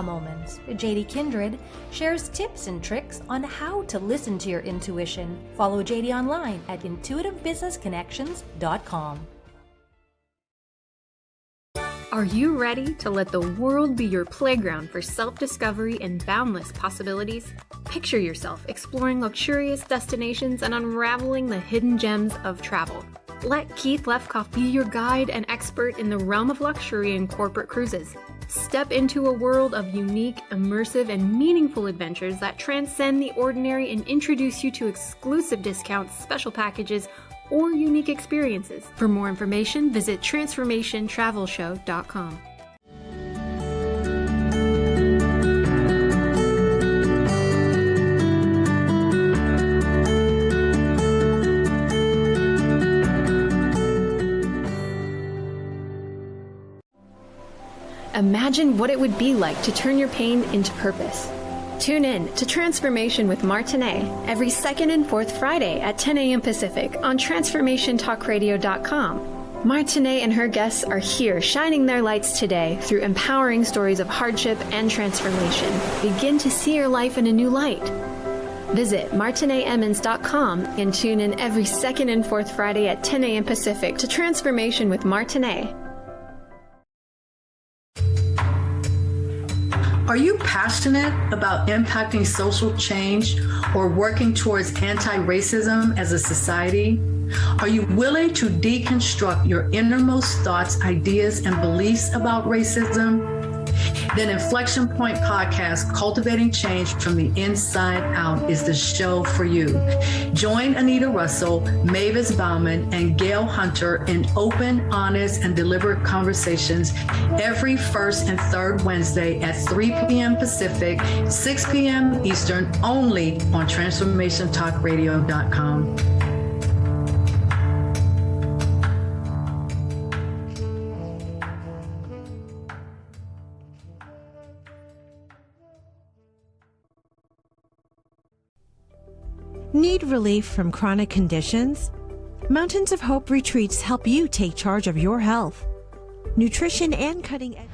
Moments. JD Kindred shares tips and tricks on how to listen to your intuition. Follow JD online at intuitivebusinessconnections.com. Are you ready to let the world be your playground for self-discovery and boundless possibilities? Picture yourself exploring luxurious destinations and unraveling the hidden gems of travel. Let Keith Lefkoff be your guide and expert in the realm of luxury and corporate cruises. Step into a world of unique, immersive, and meaningful adventures that transcend the ordinary and introduce you to exclusive discounts, special packages, or unique experiences. For more information, visit transformationtravelshow.com. Imagine what it would be like to turn your pain into purpose. Tune in to Transformation with Martinet every second and fourth Friday at 10 a.m. Pacific on TransformationTalkRadio.com. Martinet and her guests are here shining their lights today through empowering stories of hardship and transformation. Begin to see your life in a new light. Visit MartinetEmmons.com and tune in every second and fourth Friday at 10 a.m. Pacific to Transformation with Martinet. Are you passionate about impacting social change or working towards anti-racism as a society? Are you willing to deconstruct your innermost thoughts, ideas, and beliefs about racism? Then Inflection Point Podcast, Cultivating Change from the Inside Out, is the show for you. Join Anita Russell, Mavis Bauman, and Gail Hunter in open, honest, and deliberate conversations every first and third Wednesday at 3 p.m. Pacific, 6 p.m. Eastern, only on TransformationTalkRadio.com. Need relief from chronic conditions? Mountains of Hope Retreats help you take charge of your health. Nutrition and cutting edge.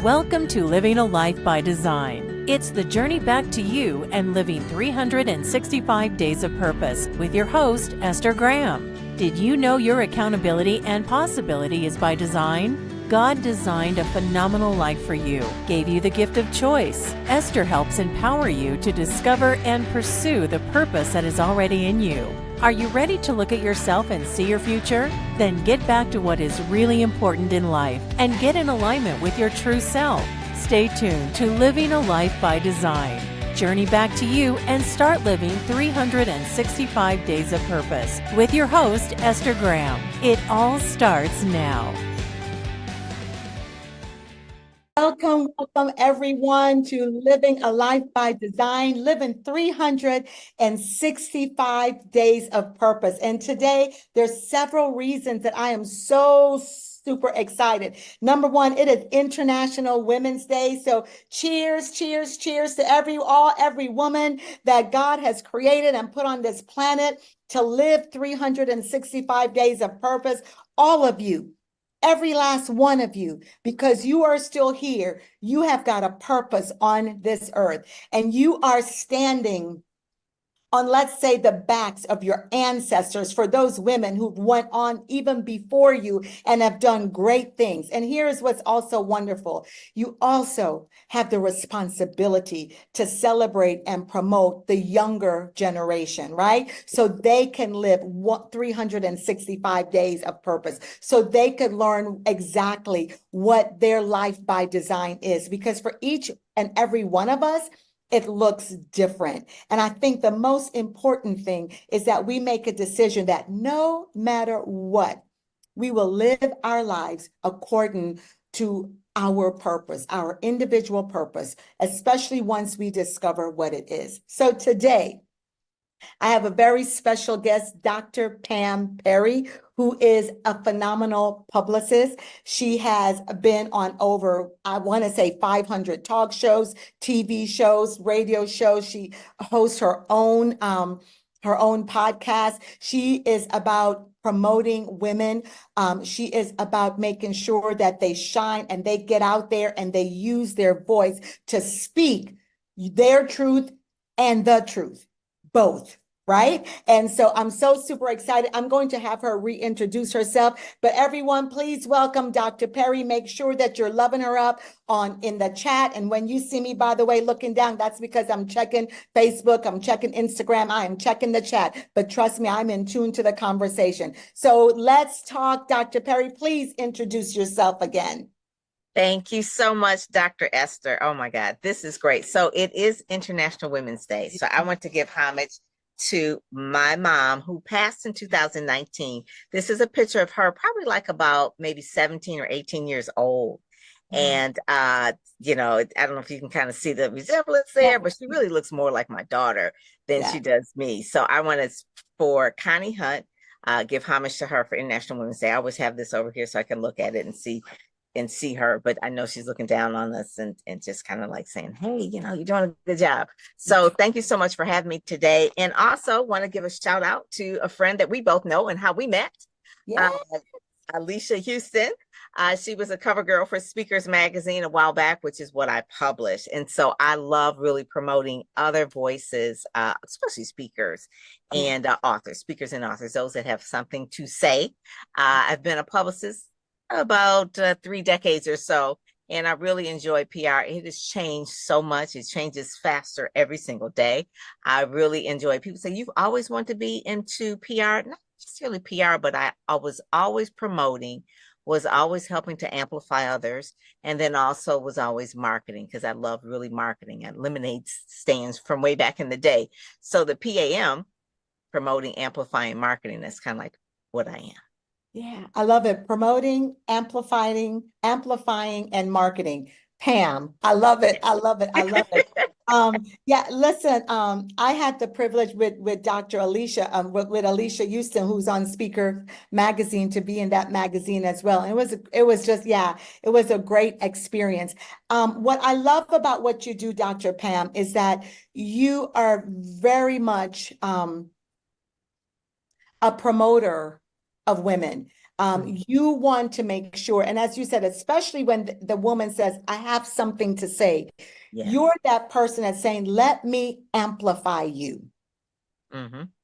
Welcome to Living a Life by Design. It's the journey back to you and living 365 days of purpose with your host, Esther Graham. Did you know your accountability and possibility is by design? God designed a phenomenal life for you, gave you the gift of choice. Esther helps empower you to discover and pursue the purpose that is already in you. Are you ready to look at yourself and see your future? Then get back to what is really important in life and get in alignment with your true self. Stay tuned to Living a Life by Design. Journey back to you and start living 365 days of purpose with your host, Esther Graham. It all starts now. Welcome everyone to Living a Life by Design, living 365 days of purpose. And today there's several reasons that I am so super excited. Number one, it is International Women's Day. So cheers, cheers, cheers to every woman that God has created and put on this planet to live 365 days of purpose. All of you. Every last one of you, because you are still here, you have got a purpose on this earth, and you are standing on, let's say, the backs of your ancestors, for those women who went on even before you and have done great things. And here's what's also wonderful. You also have the responsibility to celebrate and promote the younger generation, right? So they can live 365 days of purpose, so they could learn exactly what their life by design is, because for each and every one of us, it looks different. And I think the most important thing is that we make a decision that no matter what, we will live our lives according to our purpose, our individual purpose, especially once we discover what it is. So today, I have a very special guest, Dr. Pam Perry, who is a phenomenal publicist. She has been on over, I want to say, 500 talk shows, TV shows, radio shows. She hosts her own her own podcast. She is about promoting women. She is about making sure that they shine and they get out there and they use their voice to speak their truth and the truth, both. Right. And so I'm so super excited. I'm going to have her reintroduce herself. But everyone, please welcome Dr. Perry. Make sure that you're loving her up in the chat. And when you see me, by the way, looking down, that's because I'm checking Facebook, I'm checking Instagram, I am checking the chat. But trust me, I'm in tune to the conversation. So let's talk. Dr. Perry, please introduce yourself again. Thank you so much, Dr. Esther. Oh my God, this is great. So it is International Women's Day. So I want to give homage to my mom, who passed in 2019. This is a picture of her, probably like about maybe 17 or 18 years old. And, you know, I don't know if you can kind of see the resemblance there, but she really looks more like my daughter than she does me. So I want to, for Connie Hunt, give homage to her for International Women's Day. I always have this over here so I can look at it and see her, but I know she's looking down on us and just kind of like saying, hey, you know, you're doing a good job. So thank you so much for having me today. And also want to give a shout out to a friend that we both know and how we met, Alicia Houston. She was a cover girl for Speakers Magazine a while back, which is what I published. And so I love really promoting other voices, especially speakers and speakers and authors, those that have something to say. I've been a publicist about 3 decades or so, and I really enjoy PR. It has changed so much. It changes faster every single day. I really enjoy. People say, you've always wanted to be into PR, not necessarily PR, but I was always promoting, was always helping to amplify others, and then also was always marketing, because I love really marketing at lemonade stands from way back in the day. So the PAM, promoting, amplifying, marketing, that's kind of like what I am. Yeah, I love it. Promoting, amplifying, and marketing. Pam, I love it. I love it. I love it. Yeah, listen, I had the privilege with Dr. Alicia, with Alicia Houston, who's on Speaker Magazine, to be in that magazine as well. And it was just, it was a great experience. What I love about what you do, Dr. Pam, is that you are very much a promoter of women. You want to make sure, and as you said, especially when the woman says, I have something to say, you're that person that's saying, let me amplify you.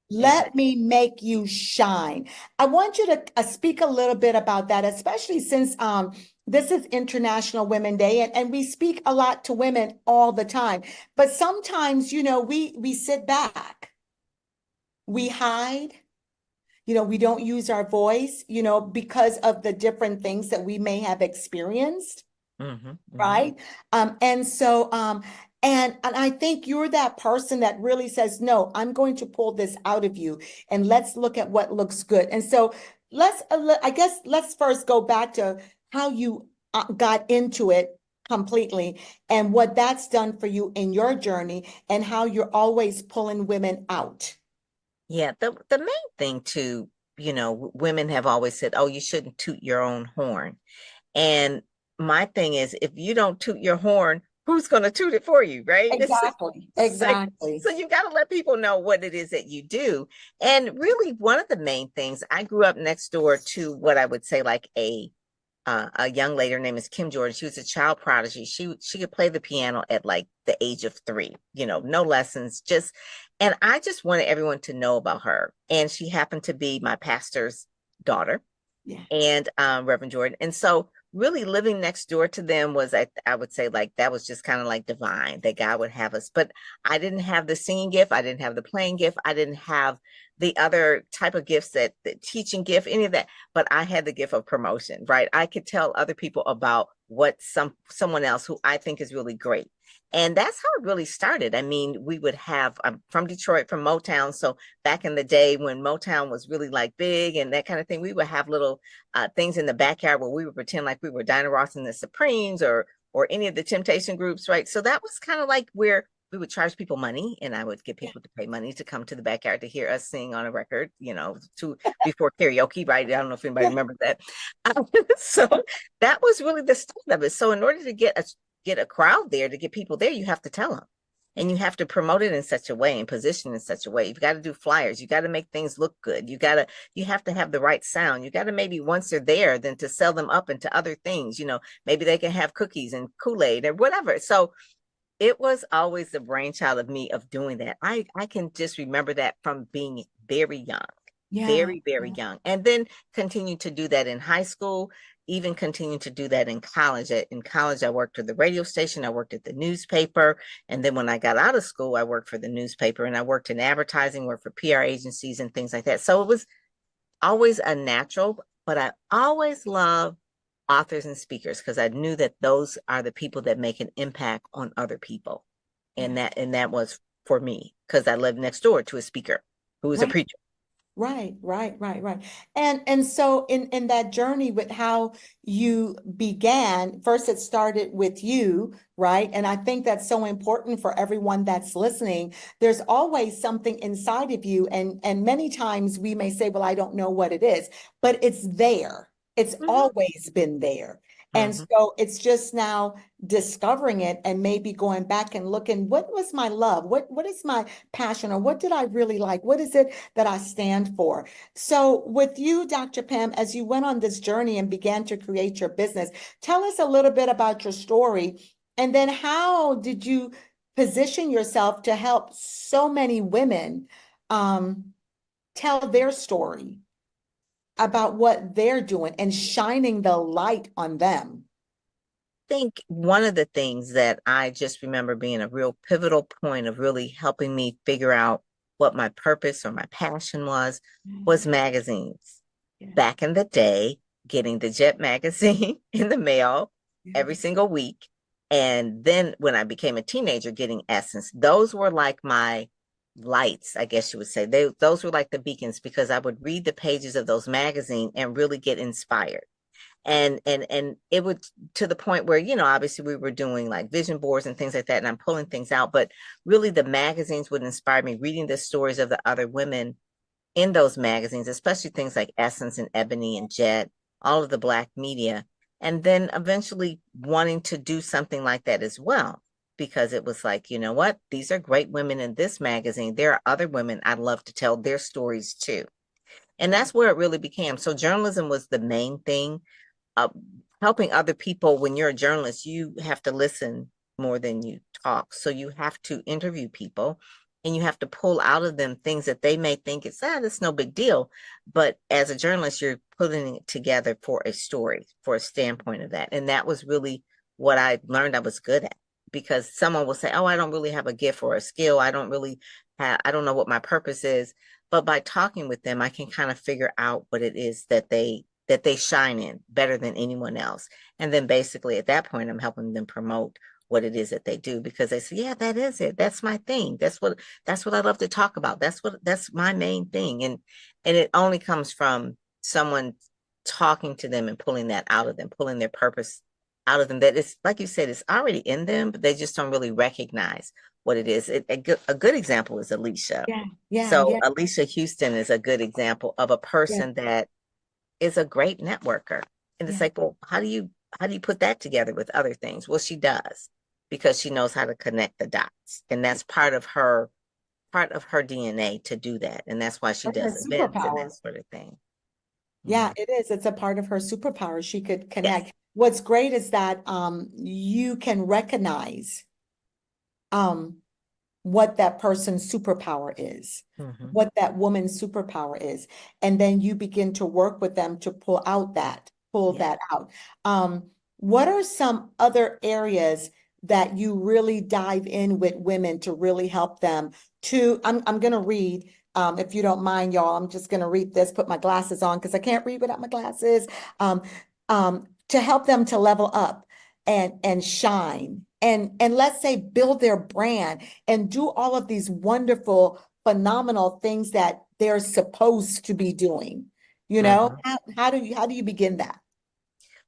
Let me make you shine. I want you to speak a little bit about that, especially since this is International Women's Day, and we speak a lot to women all the time. But sometimes, you know, we sit back, we hide. You know, we don't use our voice, you know, because of the different things that we may have experienced, right? And so, and I think you're that person that really says, no, I'm going to pull this out of you, and let's look at what looks good. And so let's first go back to how you got into it completely and what that's done for you in your journey and how you're always pulling women out. Yeah, the main thing too, you know, women have always said, oh, you shouldn't toot your own horn. And my thing is, if you don't toot your horn, who's going to toot it for you, right? Exactly. So you got to let people know what it is that you do. And really, one of the main things, I grew up next door to what I would say like a young lady. Her name is Kim Jordan. She was a child prodigy. She could play the piano at like the age of 3, you know, no lessons, and I just wanted everyone to know about her. And she happened to be my pastor's daughter, and Reverend Jordan. And so really living next door to them was, I would say, like, that was just kind of like divine, that God would have us. But I didn't have the singing gift. I didn't have the playing gift. I didn't have the other type of gifts, that the teaching gift, any of that. But I had the gift of promotion, right? I could tell other people about what someone else who I think is really great. And that's how it really started. I mean, we would have, I'm from Detroit, from Motown. So back in the day when Motown was really like big and that kind of thing, we would have little things in the backyard where we would pretend like we were Dinah Ross and the Supremes or any of the Temptation groups, right? So that was kind of like where we would charge people money, and I would get people to pay money to come to the backyard to hear us sing on a record, you know, before karaoke, right? I don't know if anybody remembers that. So that was really the start of it. So in order to get a crowd there, to get people there, you have to tell them. and you have to promote it in such a way and position in such a way. You've got to do flyers. You got to make things look good. You have to have the right sound. You got to, maybe once they're there, then to sell them up into other things, maybe they can have cookies and Kool-Aid or whatever. So it was always the brainchild of me of doing that. I can just remember that from being very young. Yeah. Very, very young. And then continue to do that in high school, even continue to do that in college. In college, I worked at the radio station, I worked at the newspaper. And then when I got out of school, I worked for the newspaper, and I worked in advertising, worked for PR agencies and things like that. So it was always a natural, but I always loved authors and speakers because I knew that those are the people that make an impact on other people. And that was for me because I lived next door to a speaker who was a preacher. Right. And so in that journey with how you began, first it started with you, right? And I think that's so important for everyone that's listening. There's always something inside of you. And many times we may say, well, I don't know what it is, but it's there. It's always been there. And so it's just now discovering it and maybe going back and looking, what was my love? What is my passion? Or what did I really like? What is it that I stand for? So with you, Dr. Pam, as you went on this journey and began to create your business, tell us a little bit about your story. And then how did you position yourself to help so many women tell their story about what they're doing and shining the light on them? I think one of the things that I just remember being a real pivotal point of really helping me figure out what my purpose or my passion was magazines. Back in the day, getting the Jet magazine in the mail every single week. And then when I became a teenager, getting Essence. Those were like my lights, I guess you would say. Those were like the beacons, because I would read the pages of those magazines and really get inspired. And it would, to the point where, obviously we were doing like vision boards and things like that, and I'm pulling things out, but really the magazines would inspire me, reading the stories of the other women in those magazines, especially things like Essence and Ebony and Jet, all of the Black media, and then eventually wanting to do something like that as well. Because it was like, you know what, these are great women in this magazine. There are other women I'd love to tell their stories too. And that's where it really became. So journalism was the main thing. Helping other people. When you're a journalist, you have to listen more than you talk. So you have to interview people and you have to pull out of them things that they may think it's no big deal. But as a journalist, you're putting it together for a story, for a standpoint of that. And that was really what I learned I was good at. Because someone will say, oh, I don't really have a gift or a skill. I don't know what my purpose is. But by talking with them, I can kind of figure out what it is that they shine in better than anyone else. And then basically at that point, I'm helping them promote what it is that they do, because they say, yeah, that is it. That's my thing. That's what I love to talk about. That's my main thing. And it only comes from someone talking to them and pulling that out of them, pulling their purpose out of them, that it's, like you said, it's already in them, but they just don't really recognize what it is. A good example is Alicia. Alicia Houston is a good example of a person that is a great networker. And it's like, well, how do you put that together with other things? Well, she does, because she knows how to connect the dots. And that's part of her DNA to do that. And that's why she does events and that sort of thing. Yeah, it is. It's a part of her superpower. She could connect. Yes. What's great is that you can recognize what that person's superpower is, what that woman's superpower is. And then you begin to work with them to pull that out. What are some other areas that you really dive in with women to really help them to, I'm going to read, if you don't mind, y'all, I'm just going to read this, put my glasses on because I can't read without my glasses, to help them to level up and shine and let's say build their brand and do all of these wonderful, phenomenal things that they're supposed to be doing. You know, how do you begin that?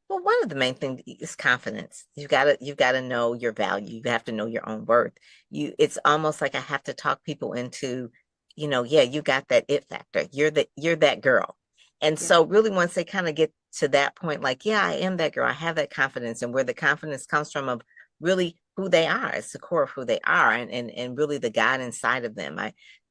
Well, one of the main things is confidence. You've got to know your value. You have to know your own worth. It's almost like I have to talk people into, you got that it factor. You're that girl. And so really once they kind of get to that point, like, yeah, I am that girl. I have that confidence. And where the confidence comes from of really who they are. It's the core of who they are, and really the God inside of them.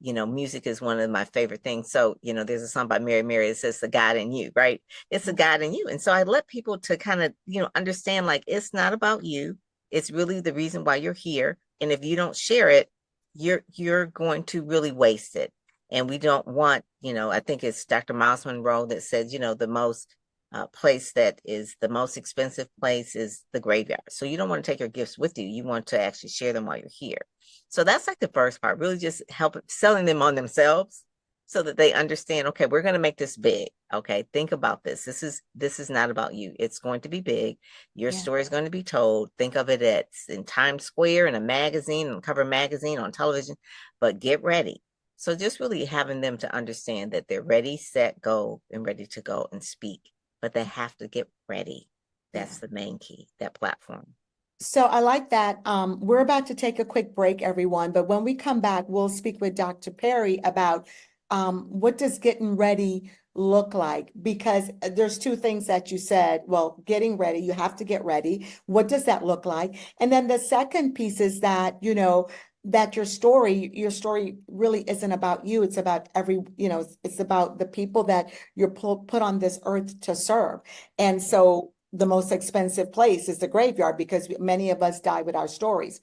Music is one of my favorite things. So, there's a song by Mary Mary that says the God in you, right? It's the God in you. And so I let people to kind of, understand, like, it's not about you. It's really the reason why you're here. And if you don't share it, you're going to really waste it. And we don't want, I think it's Dr. Miles Monroe that said, the most place that is the most expensive place is the graveyard. So you don't want to take your gifts with you. You want to actually share them while you're here. So that's like the first part, really just selling them on themselves so that they understand, okay, we're going to make this big. Okay, think about this. This is not about you. It's going to be big. Your story is going to be told. Think of it as in Times Square, in a magazine, on Cover Magazine, on television, but get ready. So just really having them to understand that they're ready, set, go, and ready to go and speak, but they have to get ready. That's the main key, that platform. So I like that. We're about to take a quick break, everyone, but when we come back, we'll speak with Dr. Perry about what does getting ready look like? Because there's two things that you said. Well, getting ready, you have to get ready. What does that look like? And then the second piece is that, that your story really isn't about you. It's about it's about the people that you're put on this earth to serve. And so the most expensive place is the graveyard, because many of us die with our stories.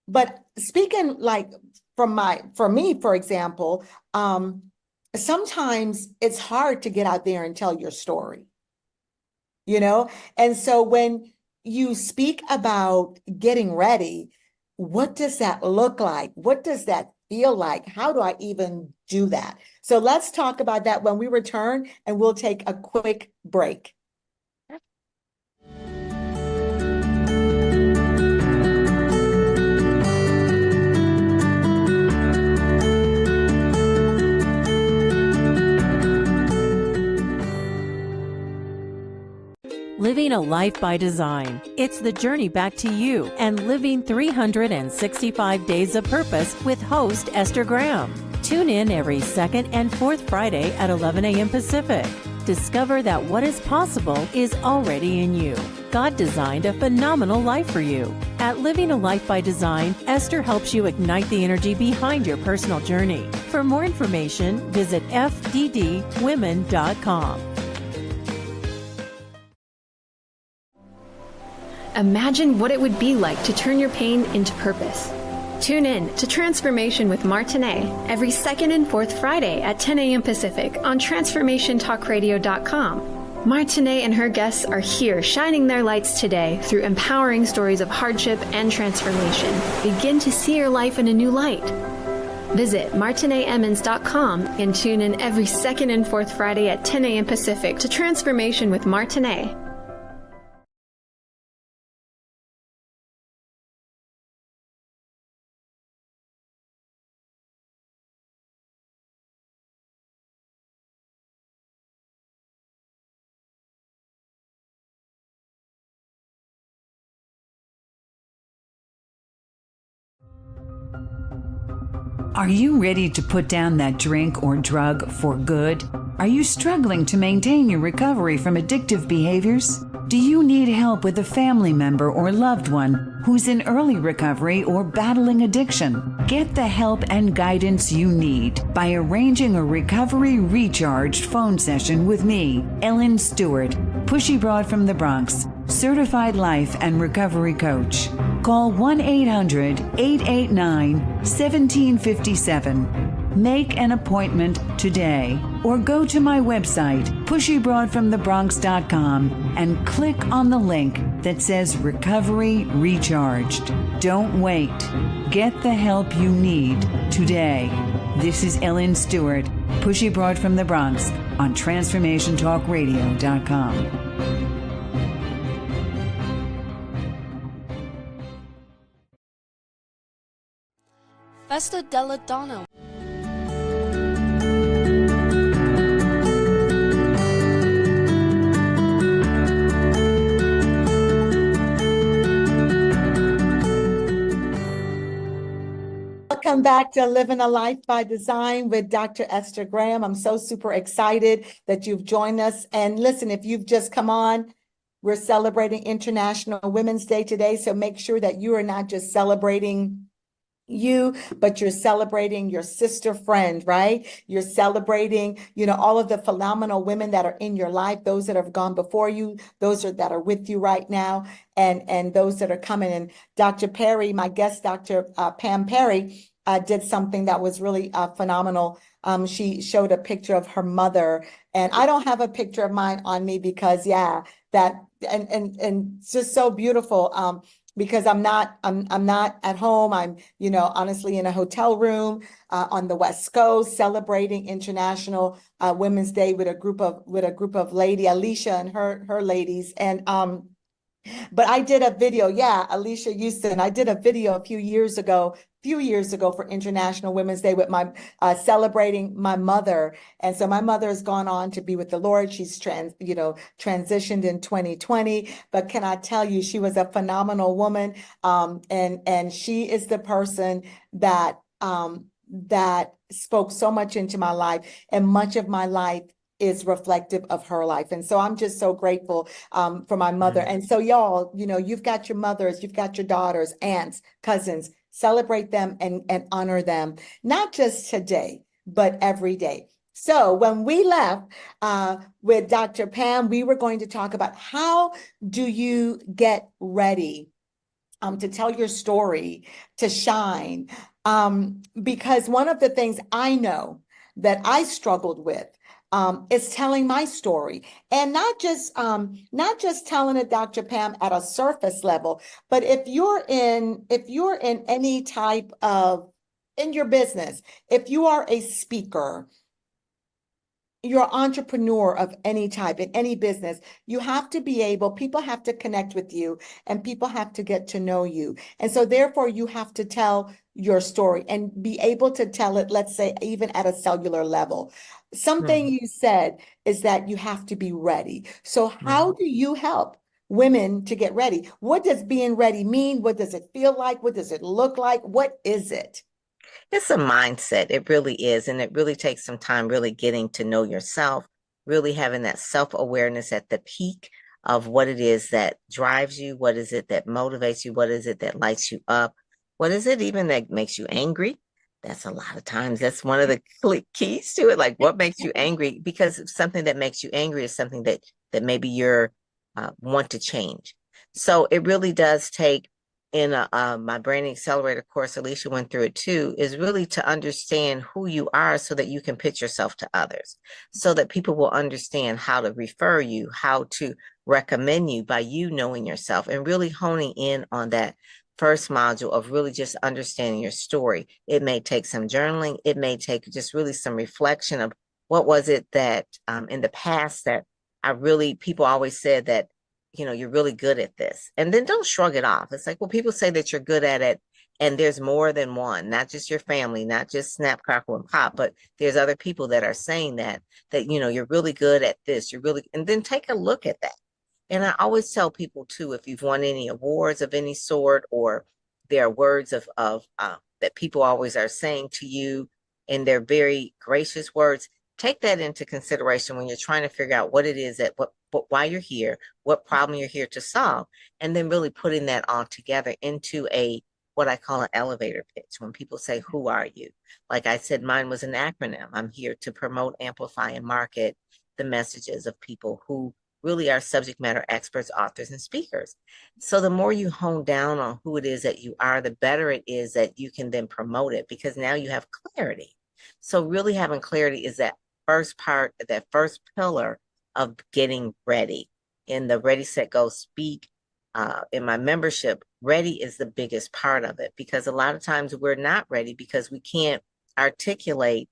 But speaking like for me, for example, sometimes it's hard to get out there and tell your story, And so when you speak about getting ready, what does that look like? What does that feel like? How do I even do that? So let's talk about that when we return, and we'll take a quick break. Living a Life by Design. It's the journey back to you and living 365 days of purpose with host Esther Graham. Tune in every second and fourth Friday at 11 a.m. Pacific. Discover that what is possible is already in you. God designed a phenomenal life for you. At Living a Life by Design, Esther helps you ignite the energy behind your personal journey. For more information, visit fddwomen.com. Imagine what it would be like to turn your pain into purpose. Tune in to Transformation with Martinet every second and fourth Friday at 10 a.m. Pacific on TransformationTalkRadio.com. Martinet and her guests are here shining their lights today through empowering stories of hardship and transformation. Begin to see your life in a new light. Visit MartinetEmmons.com and tune in every second and fourth Friday at 10 a.m. Pacific to Transformation with Martinet. Are you ready to put down that drink or drug for good? Are you struggling to maintain your recovery from addictive behaviors? Do you need help with a family member or loved one who's in early recovery or battling addiction? Get the help and guidance you need by arranging a Recovery Recharged phone session with me, Ellen Stewart, Pushy Broad from the Bronx, certified life and recovery coach. Call 1-800-889-1757. Make an appointment today or go to my website, pushybroadfromthebronx.com, and click on the link that says Recovery Recharged. Don't wait. Get the help you need today. This is Ellen Stewart, Pushy Broad from the Bronx on TransformationTalkRadio.com. Festa della Donna. Welcome back to Living a Life by Design with Dr. Esther Graham. I'm so super excited that you've joined us. And listen, if you've just come on, We're celebrating International Women's Day today. So make sure that you are not just celebrating you, but you're celebrating your sister friend, right? You're celebrating, all of the phenomenal women that are in your life, those that have gone before you, that are with you right now, and those that are coming. And Dr. Perry, my guest, Dr. Pam Perry, did something that was really phenomenal. She showed a picture of her mother, and I don't have a picture of mine on me because, that and it's just so beautiful. Because I'm not at home. I'm, honestly in a hotel room on the West Coast celebrating International Women's Day with a group of lady, Alicia and her ladies. And but I did a video, Alicia Houston. I did a video a few years ago for International Women's Day with my celebrating my mother. And so my mother has gone on to be with the Lord. She's transitioned in 2020. But can I tell you, she was a phenomenal woman. And she is the person that spoke so much into my life, and much of my life is reflective of her life. And so I'm just so grateful for my mother. And so y'all, you've got your mothers, you've got your daughters, aunts, cousins, celebrate them and honor them, not just today, but every day. So when we left with Dr. Pam, we were going to talk about how do you get ready to tell your story, to shine. Because one of the things I know that I struggled with is telling my story, and not just telling it, Dr. Pam, at a surface level, but if you're in any type of, in your business, if you are a speaker, you're an entrepreneur of any type in any business, you have to be able, people have to connect with you and people have to get to know you. And so therefore you have to tell your story and be able to tell it, let's say, even at a cellular level. Something you said is that you have to be ready. So how do you help women to get ready? What does being ready mean? What does it feel like? What does it look like? What is it? It's a mindset. It really is. And it really takes some time really getting to know yourself, really having that self-awareness at the peak of what it is that drives you. What is it that motivates you? What is it that lights you up? What is it even that makes you angry? That's a lot of times, that's one of the keys to it. Like, what makes you angry? Because something that makes you angry is something that maybe you're want to change. So it really does take, in my Branding Accelerator course, Alicia went through it too, is really to understand who you are so that you can pitch yourself to others, so that people will understand how to refer you, how to recommend you by you knowing yourself, and really honing in on that first module of really just understanding your story. It may take some journaling. It may take just really some reflection of what was it that in the past that people always said that, you're really good at this. And then don't shrug it off. It's like, well, people say that you're good at it, and there's more than one, not just your family, not just Snap, Crackle, and Pop, but there's other people that are saying that you're really good at this. And then take a look at that. And I always tell people too, if you've won any awards of any sort, or there are words of that people always are saying to you, and they're very gracious words, take that into consideration when you're trying to figure out what it is why you're here, what problem you're here to solve, and then really putting that all together into what I call an elevator pitch. When people say, who are you? Like I said, mine was an acronym. I'm here to promote, amplify, and market the messages of people who really are subject matter experts, authors, and speakers. So the more you hone down on who it is that you are, the better it is that you can then promote it, because now you have clarity. So really having clarity is that first part, that first pillar of getting ready. In the Ready, Set, Go, Speak, in my membership, ready is the biggest part of it, because a lot of times we're not ready because we can't articulate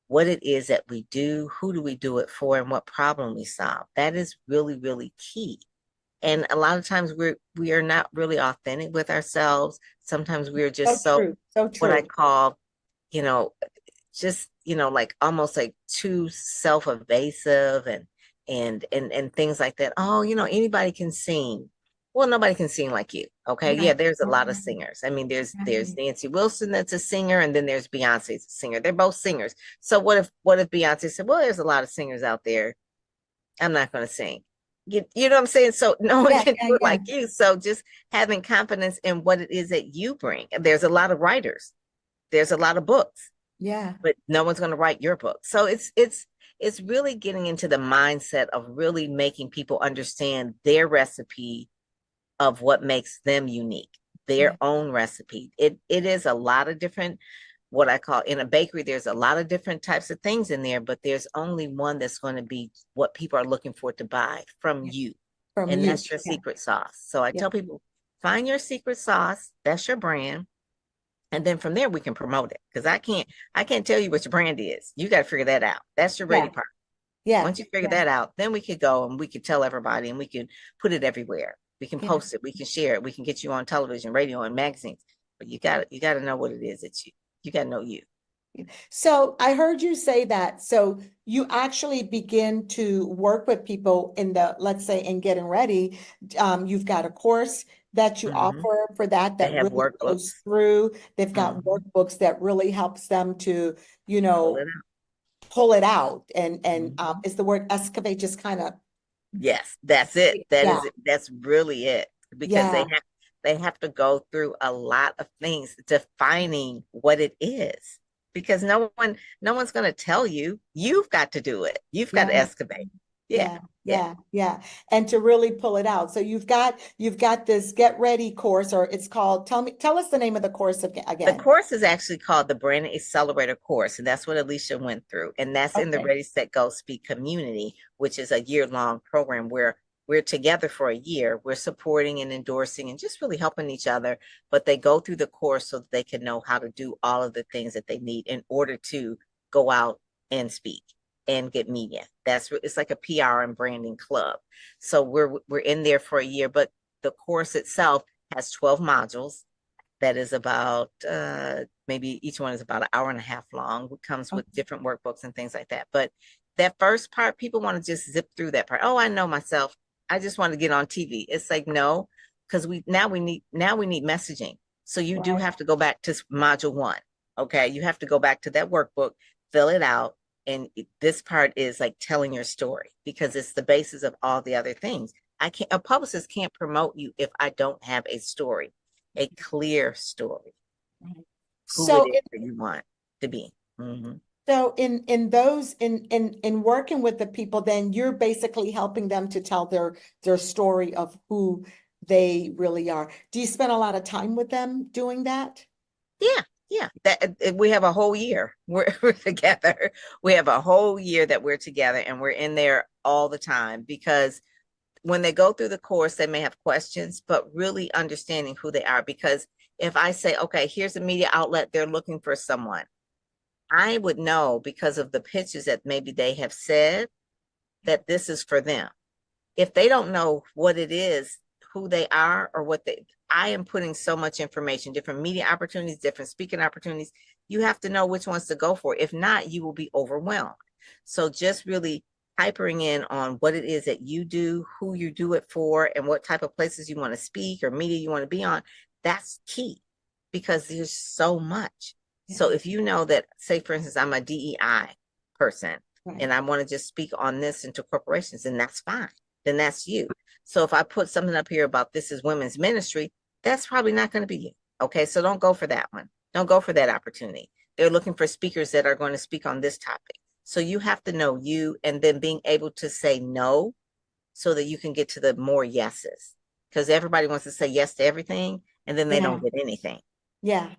what it is that we do, who do we do it for, and what problem we solve. That is really, really key. And a lot of times we are not really authentic with ourselves. Sometimes we're just so what I call, just, like almost like too self-evasive and things like that. Oh, anybody can sing. Well, nobody can sing like you. Okay. Yeah, there's a lot of singers. I mean, there's Nancy Wilson that's a singer, and then there's Beyonce's a singer. They're both singers. So what if Beyonce said, well, there's a lot of singers out there, I'm not going to sing. You know what I'm saying? So no one Yeah, can yeah, do it yeah. like you. So just having confidence in what it is that you bring. There's a lot of writers. There's a lot of books, Yeah. but no one's going to write your book. So it's really getting into the mindset of really making people understand their recipe of what makes them unique, their own recipe. It is a lot of different, what I call in a bakery, there's a lot of different types of things in there, but there's only one that's going to be what people are looking for to buy from you. From And you. that's your Yeah. secret sauce. So I Yeah. tell people, find your secret sauce, that's your brand. And then from there we can promote it. Because I can't tell you what your brand is. You got to figure that out. That's your ready Yeah. part. Yeah. Once you figure Yeah. that out, then we could go and we could tell everybody and we can put it everywhere. We can Yeah. post it, we can share it, we can get you on television, radio, and magazines. But you got to know what it is that you got to know you. So I heard you say that. So you actually begin to work with people in the, let's say, in getting ready. You've got a course that you Mhm. offer for that They have really goes workbooks. through. They've got Mhm. workbooks that really helps them to, you Pull know, it out. pull it out. And Mhm. is the word excavate just kind of, Yes, that's it. That yeah, is it. That's really it. Because yeah, they have to go through a lot of things defining what it is. Because no one's going to tell you. You've got to do it. You've got to yeah. excavate. Yeah. Yeah. And to really pull it out. So you've got this Get Ready course, or it's called, tell us the name of the course The again. course is actually called the Branding Accelerator course, and that's what Alicia went through. And that's in the Okay. Ready, Set, Go Speak community, which is a year-long program where we're together for a year. We're supporting and endorsing and just really helping each other. But they go through the course so that they can know how to do all of the things that they need in order to go out and speak and get media. It's like a PR and branding club. So we're in there for a year, but the course itself has 12 modules. That is about maybe each one is about an hour and a half long. It comes with different workbooks and things like that. But that first part, people want to just zip through that part. Oh, I know myself. I just want to get on TV. It's like, no, because we need messaging. So you do have to go back to module 1. Okay. You have to go back to that workbook, fill it out. And this part is like telling your story because it's the basis of all the other things. A publicist can't promote you if I don't have a story, a clear story. Who So it is that you want to be. Mm-hmm. So in those in working with the people, then you're basically helping them to tell their story of who they really are. Do you spend a lot of time with them doing that? Yeah. We have a whole year. We're together. We have a whole year that we're together and we're in there all the time because when they go through the course, they may have questions, but really understanding who they are. Because if I say, okay, here's a media outlet, they're looking for someone, I would know because of the pitches that maybe they have said that this is for them. If they don't know what it is, who they are, or I am putting so much information, different media opportunities, different speaking opportunities. You have to know which ones to go for. If not, you will be overwhelmed. So just really hypering in on what it is that you do, who you do it for, and what type of places you want to speak or media you want to be on. That's key because there's so much. Yeah. So if you know that, say, for instance, I'm a DEI person and I want to just speak on this into corporations, then that's fine. Then that's you. So if I put something up here about this is women's ministry, that's probably not going to be you. Okay. So don't go for that one. Don't go for that opportunity. They're looking for speakers that are going to speak on this topic. So you have to know you and then being able to say no so that you can get to the more yeses. Because everybody wants to say yes to everything and then they don't get anything. Yeah.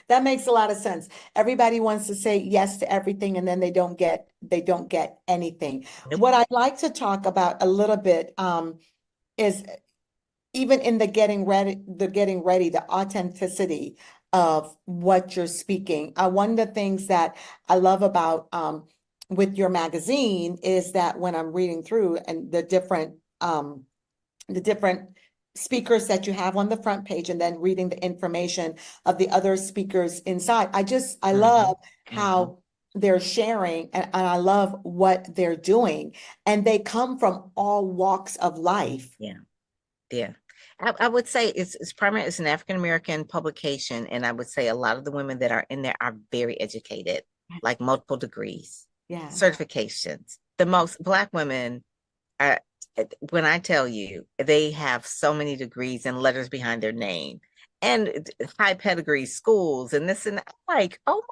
That makes a lot of sense. Everybody wants to say yes to everything and then they don't get anything. Nope. What I'd like to talk about a little bit is even in the getting ready, the authenticity of what you're speaking. One of the things that I love about with your magazine is that when I'm reading through and the different speakers that you have on the front page and then reading the information of the other speakers inside. I love how they're sharing and I love what they're doing and they come from all walks of life. Yeah. I would say it's primarily it's an African-American publication. And I would say a lot of the women that are in there are very educated, like multiple degrees, certifications. The most Black women when I tell you, they have so many degrees and letters behind their name and high pedigree schools and this and that. I'm like, oh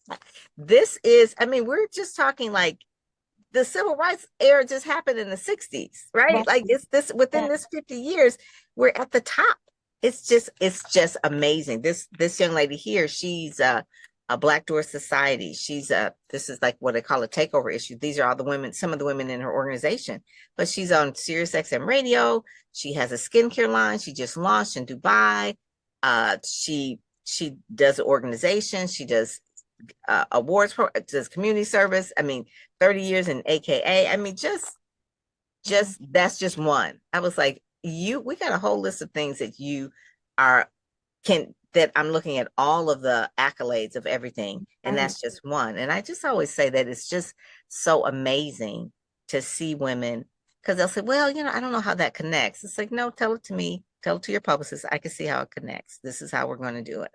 my God, this is, I mean, we're just talking like the civil rights era just happened in the 60s, right? Right. Like it's this within Yeah. this 50 years, we're at the top. It's just amazing. This young lady here, she's a Black Door Society. She's this is like what they call a takeover issue. These are all the women, some of the women in her organization, but she's on Sirius XM radio. She has a skincare line. She just launched in Dubai. She does organization. She does awards, does community service. I mean, 30 years in AKA. I mean, just that's just one. I was like, we got a whole list of things that you that I'm looking at all of the accolades of everything, and that's just one. And I just always say that it's just so amazing to see women, because they'll say, well, I don't know how that connects. It's like, no, tell it to me, tell it to your publicist. I can see how it connects. This is how we're going to do it.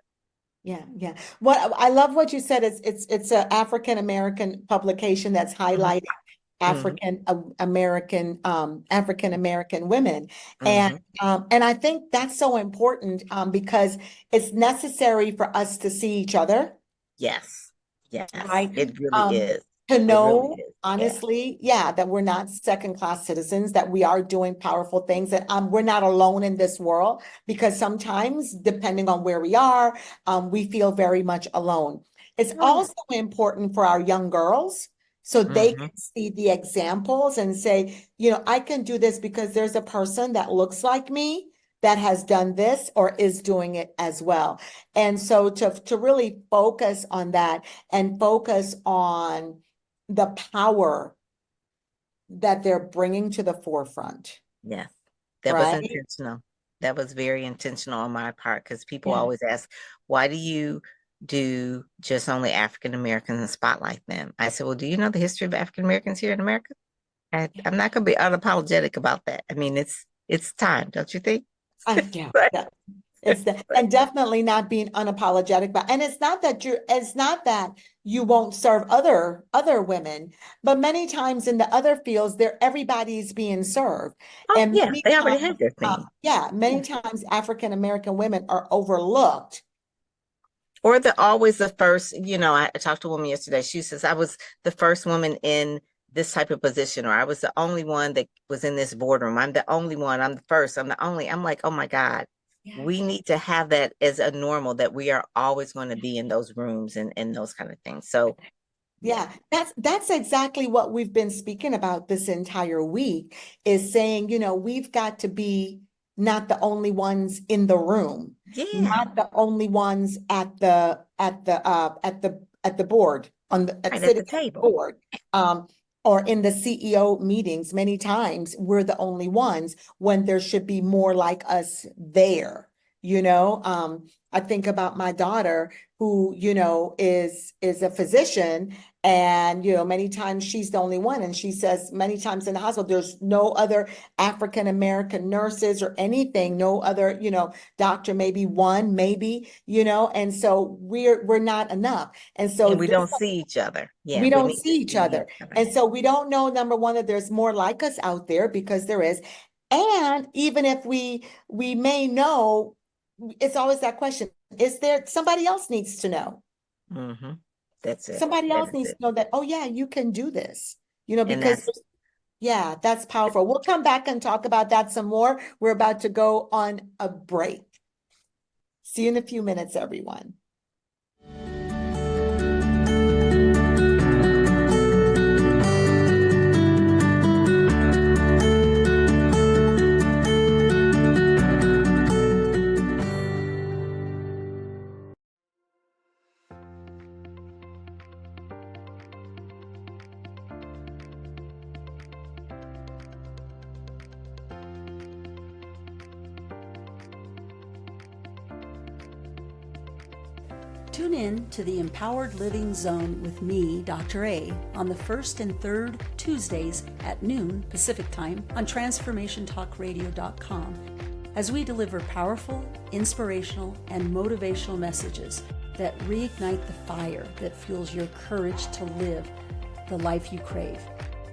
Yeah, yeah. What I love what you said is it's an African American publication that's highlighting African American women. And I think that's so important because it's necessary for us to see each other. Yes. Right. It really is. To know, really is. honestly, that we're not second-class citizens, that we are doing powerful things, that we're not alone in this world, because sometimes, depending on where we are, we feel very much alone. It's also important for our young girls, so they can see the examples and say, I can do this because there's a person that looks like me that has done this or is doing it as well. And so to really focus on that and focus on the power that they're bringing to the forefront. Yes, that Right? was intentional. That was very intentional on my part, because people Yeah. always ask, why do you do just only African Americans and spotlight them? I said, well, do you know the history of African Americans here in America? I'm not going to be unapologetic about that. I mean, it's time, don't you think? Yeah, Right. it's and definitely not being unapologetic about. And it's not that you won't serve other women, but many times in the other fields, everybody's being served. Oh, And yeah, many they already times, have their thing. many times African American women are overlooked. Or always the first, I talked to a woman yesterday. She says, I was the first woman in this type of position, or I was the only one that was in this boardroom. I'm the only one. I'm the first. I'm the only. I'm like, oh my God, we need to have that as a normal, that we are always going to be in those rooms and those kind of things. So yeah, that's exactly what we've been speaking about this entire week, is saying, we've got to be not the only ones in the room, not the only ones at the board, at the table board, or in the CEO meetings. Many times we're the only ones when there should be more like us there. I think about my daughter who, is a physician, and, many times she's the only one. And she says many times in the hospital, there's no other African American nurses or anything, no other, doctor, maybe one, and so we're not enough. And so we don't see each other. Yeah, we don't see each other. And so we don't know, number one, that there's more like us out there, because there is. And even if we may know, it's always that question, is there somebody else needs to know? That's it. Somebody else needs to know that, oh yeah, you can do this, because that's powerful. We'll come back and talk about that some more. We're about to go on a break. See you in a few minutes, everyone. Tune in to the Empowered Living Zone with me, Dr. A, on the first and third Tuesdays at noon Pacific Time on TransformationTalkRadio.com, as we deliver powerful, inspirational, and motivational messages that reignite the fire that fuels your courage to live the life you crave.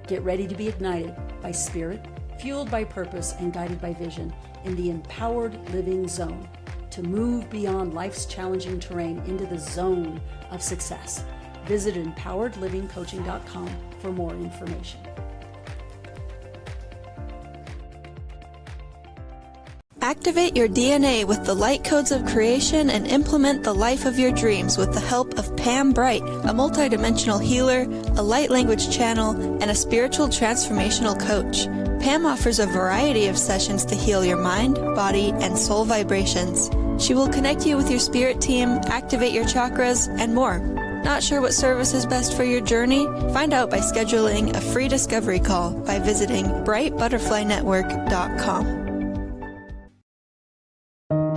Get ready to be ignited by spirit, fueled by purpose and guided by vision in the Empowered Living Zone to move beyond life's challenging terrain into the zone of success. Visit empoweredlivingcoaching.com for more information. Activate your DNA with the light codes of creation and implement the life of your dreams with the help of Pam Bright, a multidimensional healer, a light language channel, and a spiritual transformational coach. Pam offers a variety of sessions to heal your mind, body, and soul vibrations. She will connect you with your spirit team, activate your chakras, and more. Not sure what service is best for your journey? Find out by scheduling a free discovery call by visiting brightbutterflynetwork.com.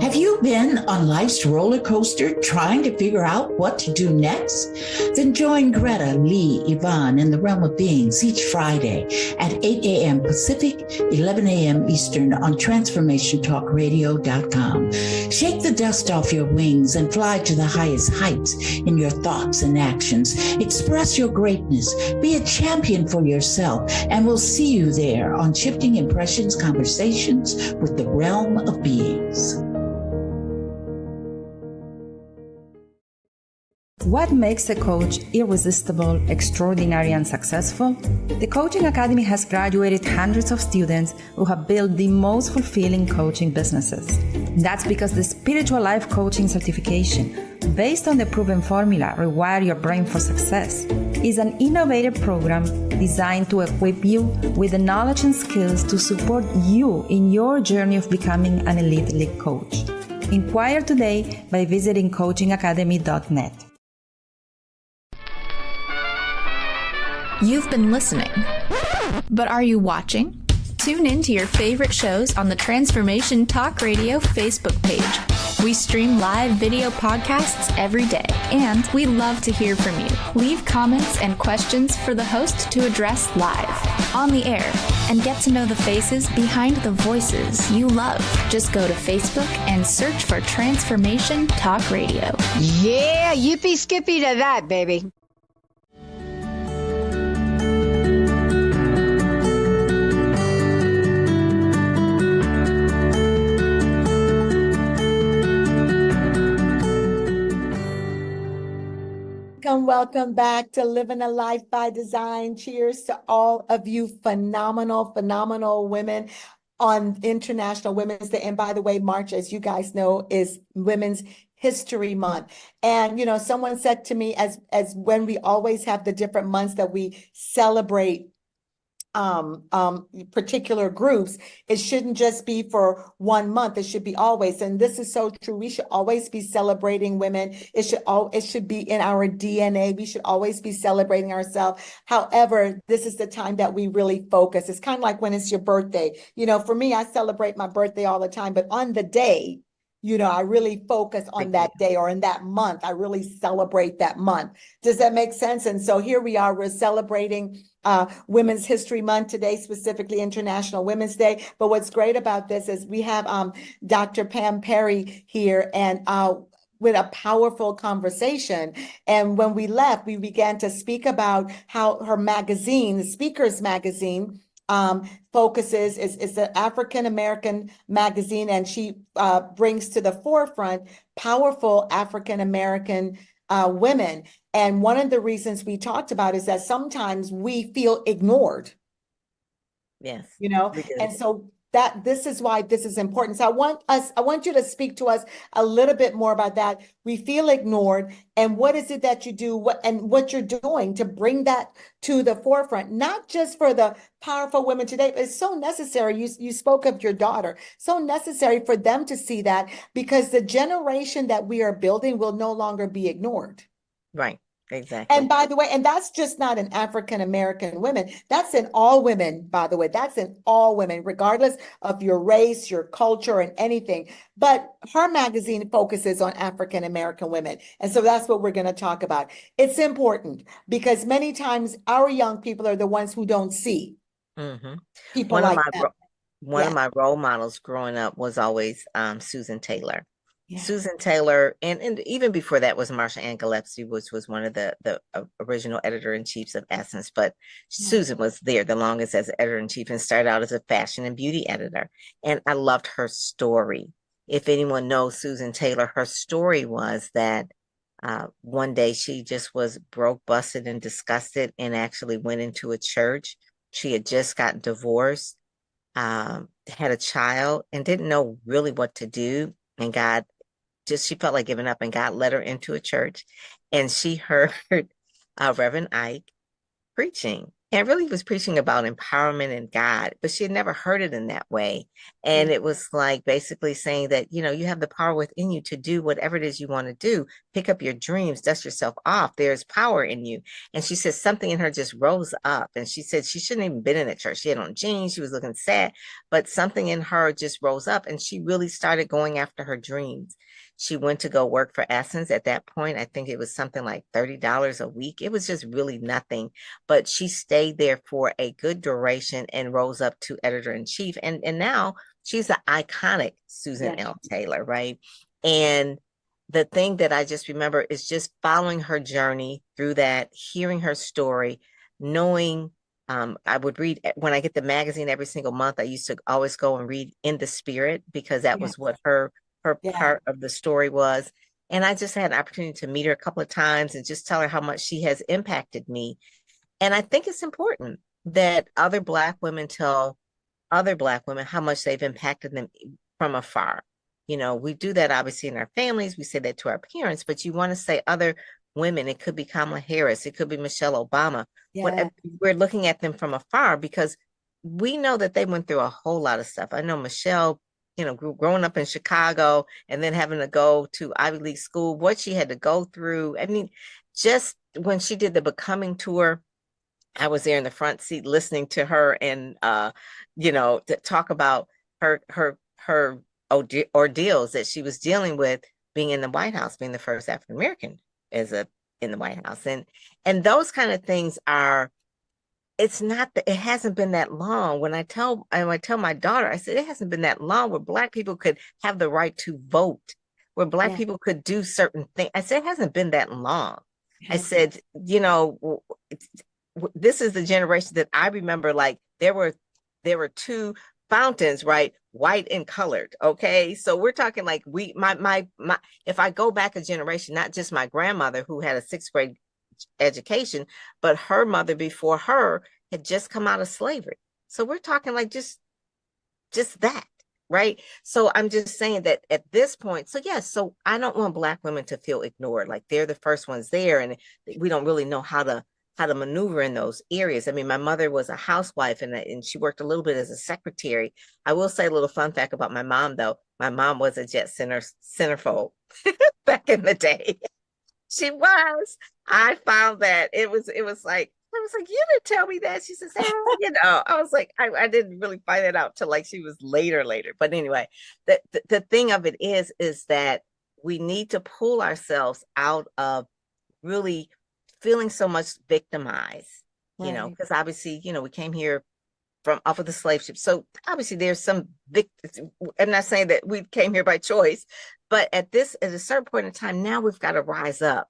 Have you been on life's roller coaster trying to figure out what to do next? Then join Greta, Lee, Yvonne in the Realm of Beings each Friday at 8 a.m. Pacific, 11 a.m. Eastern on TransformationTalkRadio.com. Shake the dust off your wings and fly to the highest heights in your thoughts and actions. Express your greatness. Be a champion for yourself, and we'll see you there on Shifting Impressions Conversations with the Realm of Beings. What makes a coach irresistible, extraordinary, and successful? The Coaching Academy has graduated hundreds of students who have built the most fulfilling coaching businesses. That's because the Spiritual Life Coaching Certification, based on the proven formula Rewire Your Brain for Success, is an innovative program designed to equip you with the knowledge and skills to support you in your journey of becoming an elite league coach. Inquire today by visiting coachingacademy.net. You've been listening, but are you watching? Tune in to your favorite shows on the Transformation Talk Radio Facebook page. We stream live video podcasts every day, and we love to hear from you. Leave comments and questions for the host to address live, on the air, and get to know the faces behind the voices you love. Just go to Facebook and search for Transformation Talk Radio. Yeah, yippee skippy to that, baby. Welcome back to Living a Life by Design. Cheers to all of you phenomenal women on International Women's Day. And by the way, March, as you guys know, is Women's History Month. And, you know, someone said to me, as when we always have the different months that we celebrate particular groups, it shouldn't just be for 1 month. It should be always. And this is so true. We should always be celebrating women. It should be in our DNA. We should always be celebrating ourselves. However, this is the time that we really focus. It's kind of like when it's your birthday. You know, for me, I celebrate my birthday all the time, but on the day, you know, I really focus on that day, or in that month, I really celebrate that month. Does that make sense? And so here we are, we're celebrating Women's History Month today, specifically International Women's Day. But what's great about this is we have Dr. Pam Perry here, and with a powerful conversation. And when we left, we began to speak about how her magazine, the Speakers Magazine, focuses, is an African American magazine, and she brings to the forefront powerful African American women. And one of the reasons we talked about is that sometimes we feel ignored. Yes. You know, and so this is why this is important. So I want you to speak to us a little bit more about that. We feel ignored, and what is it that you do, what you're doing to bring that to the forefront, not just for the powerful women today, but it's so necessary. You spoke of your daughter, so necessary for them to see that, because the generation that we are building will no longer be ignored. Right. Exactly. And by the way, and that's just not in African American women. That's in all women, by the way. That's in all women, regardless of your race, your culture, and anything. But her magazine focuses on African American women. And so that's what we're going to talk about. It's important because many times our young people are the ones who don't see people like that. One of my role models growing up was always Susan Taylor. Susan Taylor, and even before that was Marsha Ann Gillespie, which was one of the original editor-in-chiefs of Essence. But Susan was there the longest as editor-in-chief and started out as a fashion and beauty editor. And I loved her story. If anyone knows Susan Taylor, her story was that one day she just was broke, busted, and disgusted, and actually went into a church. She had just gotten divorced, had a child, and didn't know really what to do. And she felt like giving up, and God led her into a church, and she heard Reverend Ike preaching, and really was preaching about empowerment in God, but she had never heard it in that way. And it was like basically saying that, you have the power within you to do whatever it is you want to do, pick up your dreams, dust yourself off. There's power in you. And she said something in her just rose up, and she said she shouldn't even been in the church. She had on jeans, she was looking sad, but something in her just rose up, and she really started going after her dreams. She went to go work for Essence. At that point, I think it was something like $30 a week. It was just really nothing, but she stayed there for a good duration and rose up to editor-in-chief. And now she's the iconic Susan L. Taylor, right? And the thing that I just remember is just following her journey through that, hearing her story, knowing I would read when I get the magazine every single month. I used to always go and read In the Spirit, because that was what her part of the story was. And I just had an opportunity to meet her a couple of times and just tell her how much she has impacted me. And I think it's important that other Black women tell other Black women how much they've impacted them from afar. We do that obviously in our families. We say that to our parents, but you want to say other women. It could be Kamala Harris. It could be Michelle Obama. We're looking at them from afar because we know that they went through a whole lot of stuff. I know Michelle, growing up in Chicago and then having to go to Ivy League school, what she had to go through. I mean, just when she did the Becoming tour, I was there in the front seat listening to her and, to talk about her ordeals that she was dealing with being in the White House, being the first African-American in the White House. And those kind of things are, it hasn't been that long. When I tell my daughter, I said, it hasn't been that long where Black people could have the right to vote, where Black people could do certain things. I said, it hasn't been that long. I said, this is the generation that I remember, like there were two fountains, right? White and colored. Okay. So we're talking like if I go back a generation, not just my grandmother who had a 6th grade education, but her mother before her had just come out of slavery. So we're talking like just that, right? So I'm just saying that at this point, so I don't want Black women to feel ignored, like they're the first ones there and we don't really know how to maneuver in those areas. I mean, my mother was a housewife and she worked a little bit as a secretary. I will say a little fun fact about my mom, though. My mom was a jet centerfold back in the day. She was. I found that it was like, I was like, you didn't tell me that. She says, I was like, I didn't really find that out till like she was later. But anyway, the thing of it is that we need to pull ourselves out of really feeling so much victimized, because obviously, we came here from off of the slave ship. So obviously there's some I'm not saying that we came here by choice, but at a certain point in time, now we've got to rise up.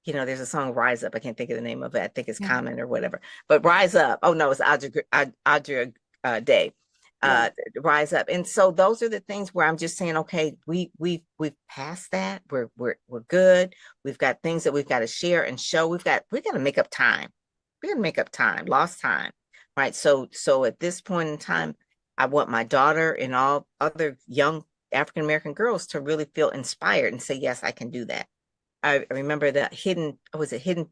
There's a song, Rise Up. I can't think of the name of it. I think it's Common or whatever, but Rise Up. Oh no, it's Audra Day. Rise Up. And so those are the things where I'm just saying, okay, we've passed that. We're good. We've got things that we've got to share and show. We got to make up time. We're gonna make up time, lost time. Right. So at this point in time, I want my daughter and all other young African-American girls to really feel inspired and say, yes, I can do that. I remember the Hidden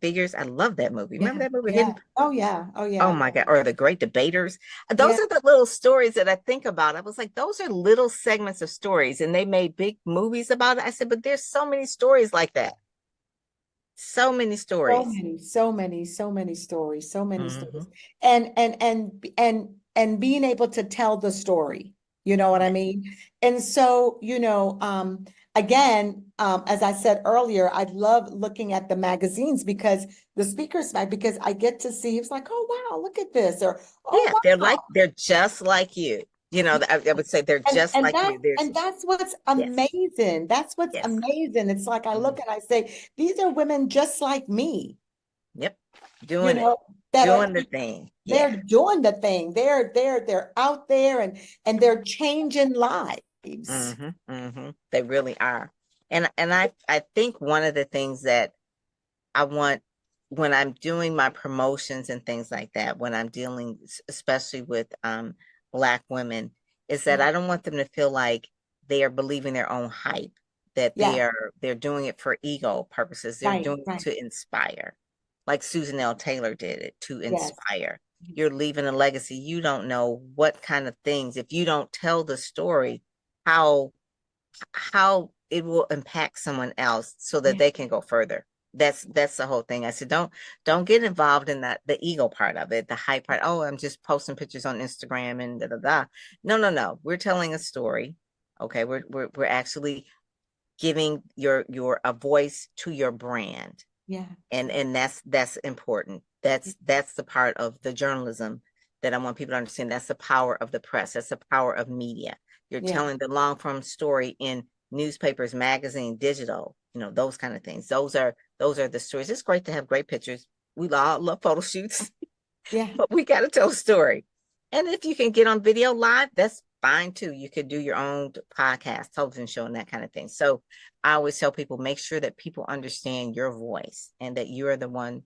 Figures. I love that movie. Remember that movie? Yeah. Oh yeah. Oh my God. Or The Great Debaters. Those are the little stories that I think about. I was like, those are little segments of stories, and they made big movies about it. I said, but there's so many stories like that. So many stories. So many stories. And being able to tell the story, you know what I mean? And so, again, as I said earlier, I love looking at the magazines because the Speaker's Mag, because I get to see, it's like, oh, wow, look at this. Or, oh, yeah, wow. they're just like you. I would say they're just like you. And that's what's Yes. amazing. That's what's Yes. amazing. It's like I look and I say, these are women just like me. Yep. Doing You know, it. that Doing are, the thing. they're Yeah. doing the thing. They're out there and they're changing lives. They really are. And I think one of the things that I want when I'm doing my promotions and things like that, when I'm dealing especially with Black women, is that I don't want them to feel like they are believing their own hype, that Yeah. they're doing it for ego purposes. They're Right, doing it right. to inspire, like Susan L. Taylor did it, to Yes. inspire. You're leaving a legacy. You don't know what kind of things, if you don't tell the story, how it will impact someone else so that Yeah. they can go further. That's the whole thing. I said, don't get involved in the ego part of it, the hype part. Oh, I'm just posting pictures on Instagram and da da da. No. We're telling a story. Okay, we're actually giving your a voice to your brand. Yeah. And that's important. That's the part of the journalism that I want people to understand. That's the power of the press. That's the power of media. You're Yeah. telling the long form story in newspapers, magazine, digital, those kind of things. Those are the stories. It's great to have great pictures. We all love photo shoots, Yeah. but we got to tell a story. And if you can get on video live, that's fine too. You could do your own podcast, television show, and that kind of thing. So I always tell people, make sure that people understand your voice and that you're the one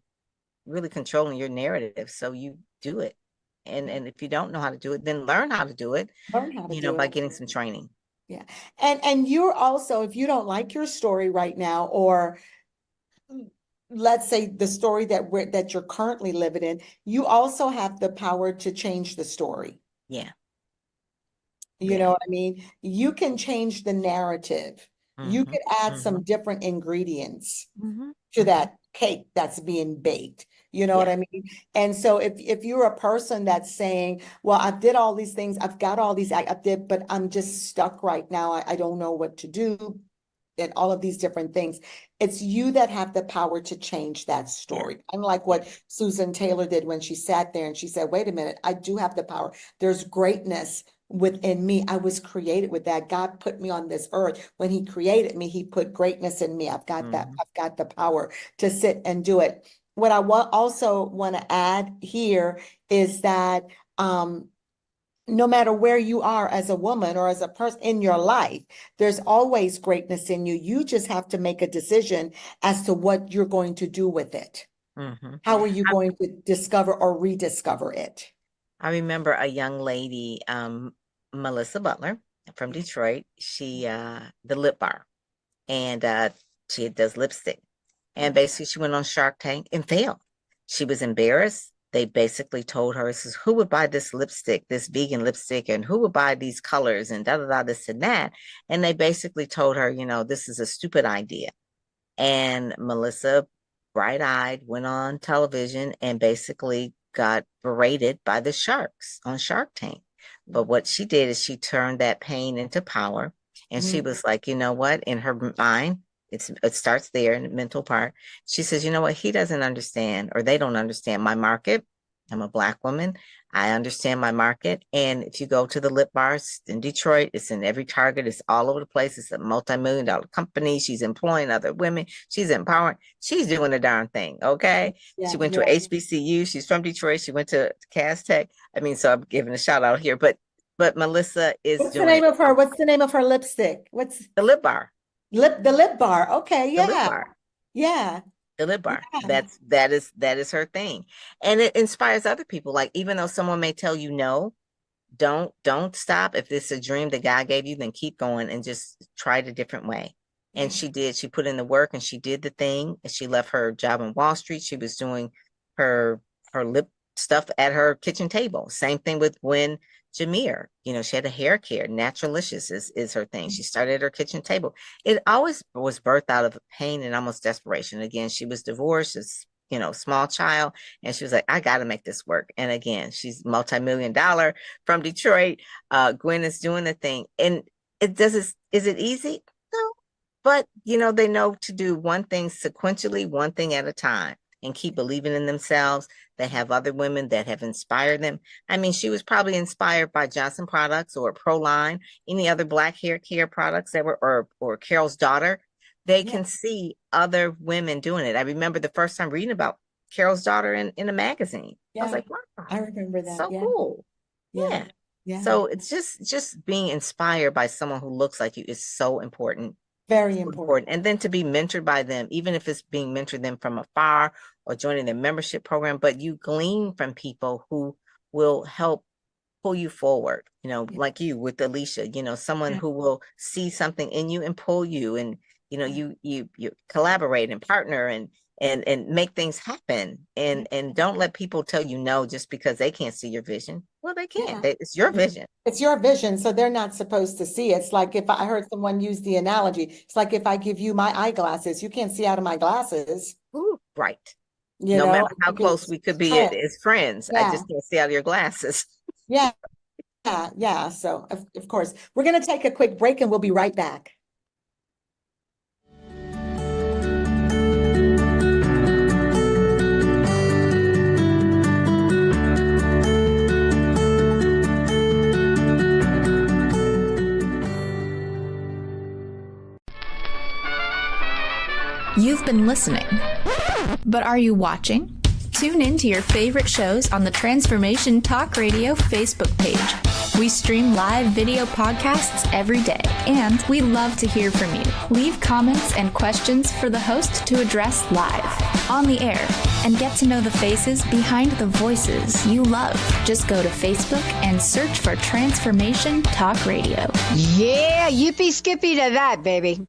really controlling your narrative. So you do it. And if you don't know how to do it, then learn how to do it, Learn how to do by it. getting some training. Yeah. And you're also, if you don't like your story right now, or let's say the story that you're currently living in, you also have the power to change the story. Yeah. You know what I mean? You can change the narrative. You could add some different ingredients to that cake that's being baked. You know what I mean? And so if you're a person that's saying, well, I did all these things, I've got all these, I did, but I'm just stuck right now. I don't know what to do, and all of these different things. It's you that have the power to change that story. Unlike what Susan Taylor did when she sat there and she said, wait a minute, I do have the power. There's greatness within me. I was created with that. God put me on this earth. When he created me, he put greatness in me. I've got that. I've got the power to sit and do it. What I also want to add here is that no matter where you are as a woman or as a person in your life, there's always greatness in you. You just have to make a decision as to what you're going to do with it. How are you going to discover or rediscover it? I remember a young lady, Melissa Butler from Detroit. She the Lip Bar, and she does lipstick. And basically she went on Shark Tank and failed. She was embarrassed. They basically told her, "This is who would buy this lipstick, this vegan lipstick, and who would buy these colors and da da da this and that." And they basically told her, this is a stupid idea. And Melissa, bright-eyed, went on television and basically got berated by the sharks on Shark Tank. But what she did is she turned that pain into power. And she was like, you know what? In her mind, it starts there in the mental part. She says, you know what? He doesn't understand, or they don't understand my market. I'm a Black woman. I understand my market. And if you go to the Lip Bars in Detroit, it's in every Target. It's all over the place. It's a multi-million-dollar company. She's employing other women. She's empowering. She's doing the darn thing. Okay. She went to HBCU. She's from Detroit. She went to Cass Tech. So I'm giving a shout out here, but Melissa is What's the name of her? What's the name of her lipstick? What's the Lip Bar? The Lip Bar. Okay. Yeah. The Lip Bar. Yeah. The Lip Bar. That is her thing. And it inspires other people. Like, even though someone may tell you no, don't stop. If it's a dream that God gave you, then keep going and just try it a different way. And she did. She put in the work and she did the thing. And she left her job on Wall Street. She was doing her lip stuff at her kitchen table. Same thing with Gwen Jameer. She had a hair care. Naturalicious is her thing. She started at her kitchen table. It always was birthed out of pain and almost desperation. Again, she was divorced, small child, and she was like, I got to make this work. And again, she's multi-million-dollar from Detroit. Gwen is doing the thing. And is it easy? No, but they know to do one thing sequentially, one thing at a time. and keep believing in themselves. They have other women that have inspired them. I mean, she was probably inspired by Johnson Products or Proline, any other black hair care products that were, or Carol's Daughter. They can see other women doing it. I remember the first time reading about Carol's Daughter in a magazine. I was like, wow, I remember that. So cool. Yeah. So it's just being inspired by someone who looks like you is so important. Very important. And then to be mentored by them, even if it's being mentored them from afar or joining their membership program, but you glean from people who will help pull you forward, like you with Alicia, someone who will see something in you and pull you, and you collaborate and partner and make things happen, and don't let people tell you no just because they can't see your vision. Well, they can't. It's your vision. It's your vision, so they're not supposed to see it. It's like, if I heard someone use the analogy, it's like if I give you my eyeglasses, you can't see out of my glasses. Ooh, right. No matter how close we could be as friends, I just can't see out of your glasses. Yeah. So of course, we're going to take a quick break and we'll be right back. You've been listening, but are you watching? Tune in to your favorite shows on the Transformation Talk Radio Facebook page. We stream live video podcasts every day, and we love to hear from you. Leave comments and questions for the host to address live, on the air, and get to know the faces behind the voices you love. Just go to Facebook and search for Transformation Talk Radio. Yeah, yippee skippy to that, baby.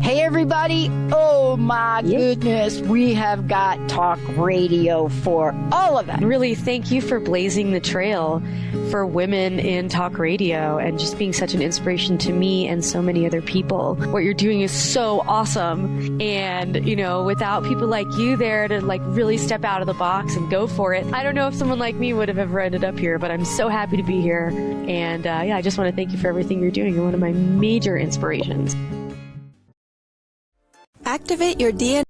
Hey everybody, oh my goodness, we have got talk radio for all of us. Really, thank you for blazing the trail for women in talk radio and just being such an inspiration to me and so many other people. What you're doing is so awesome, and without people like you there to really step out of the box and go for it, I don't know if someone like me would have ever ended up here, but I'm so happy to be here, and I just want to thank you for everything you're doing. You're one of my major inspirations. Activate your DNA.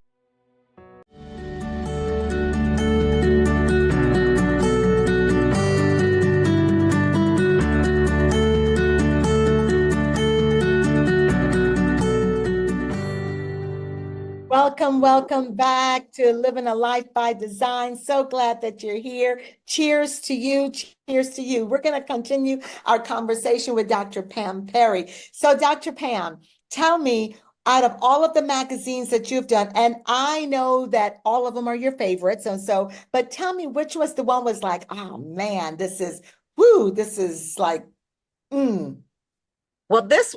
Welcome back to Living a Life by Design. So glad that you're here. Cheers to you. Cheers to you. We're going to continue our conversation with Dr. Pam Perry. So Dr. Pam, tell me, out of all of the magazines that you've done, and I know that all of them are your favorites, but tell me, which was the one was like, oh man, this is like, Well, this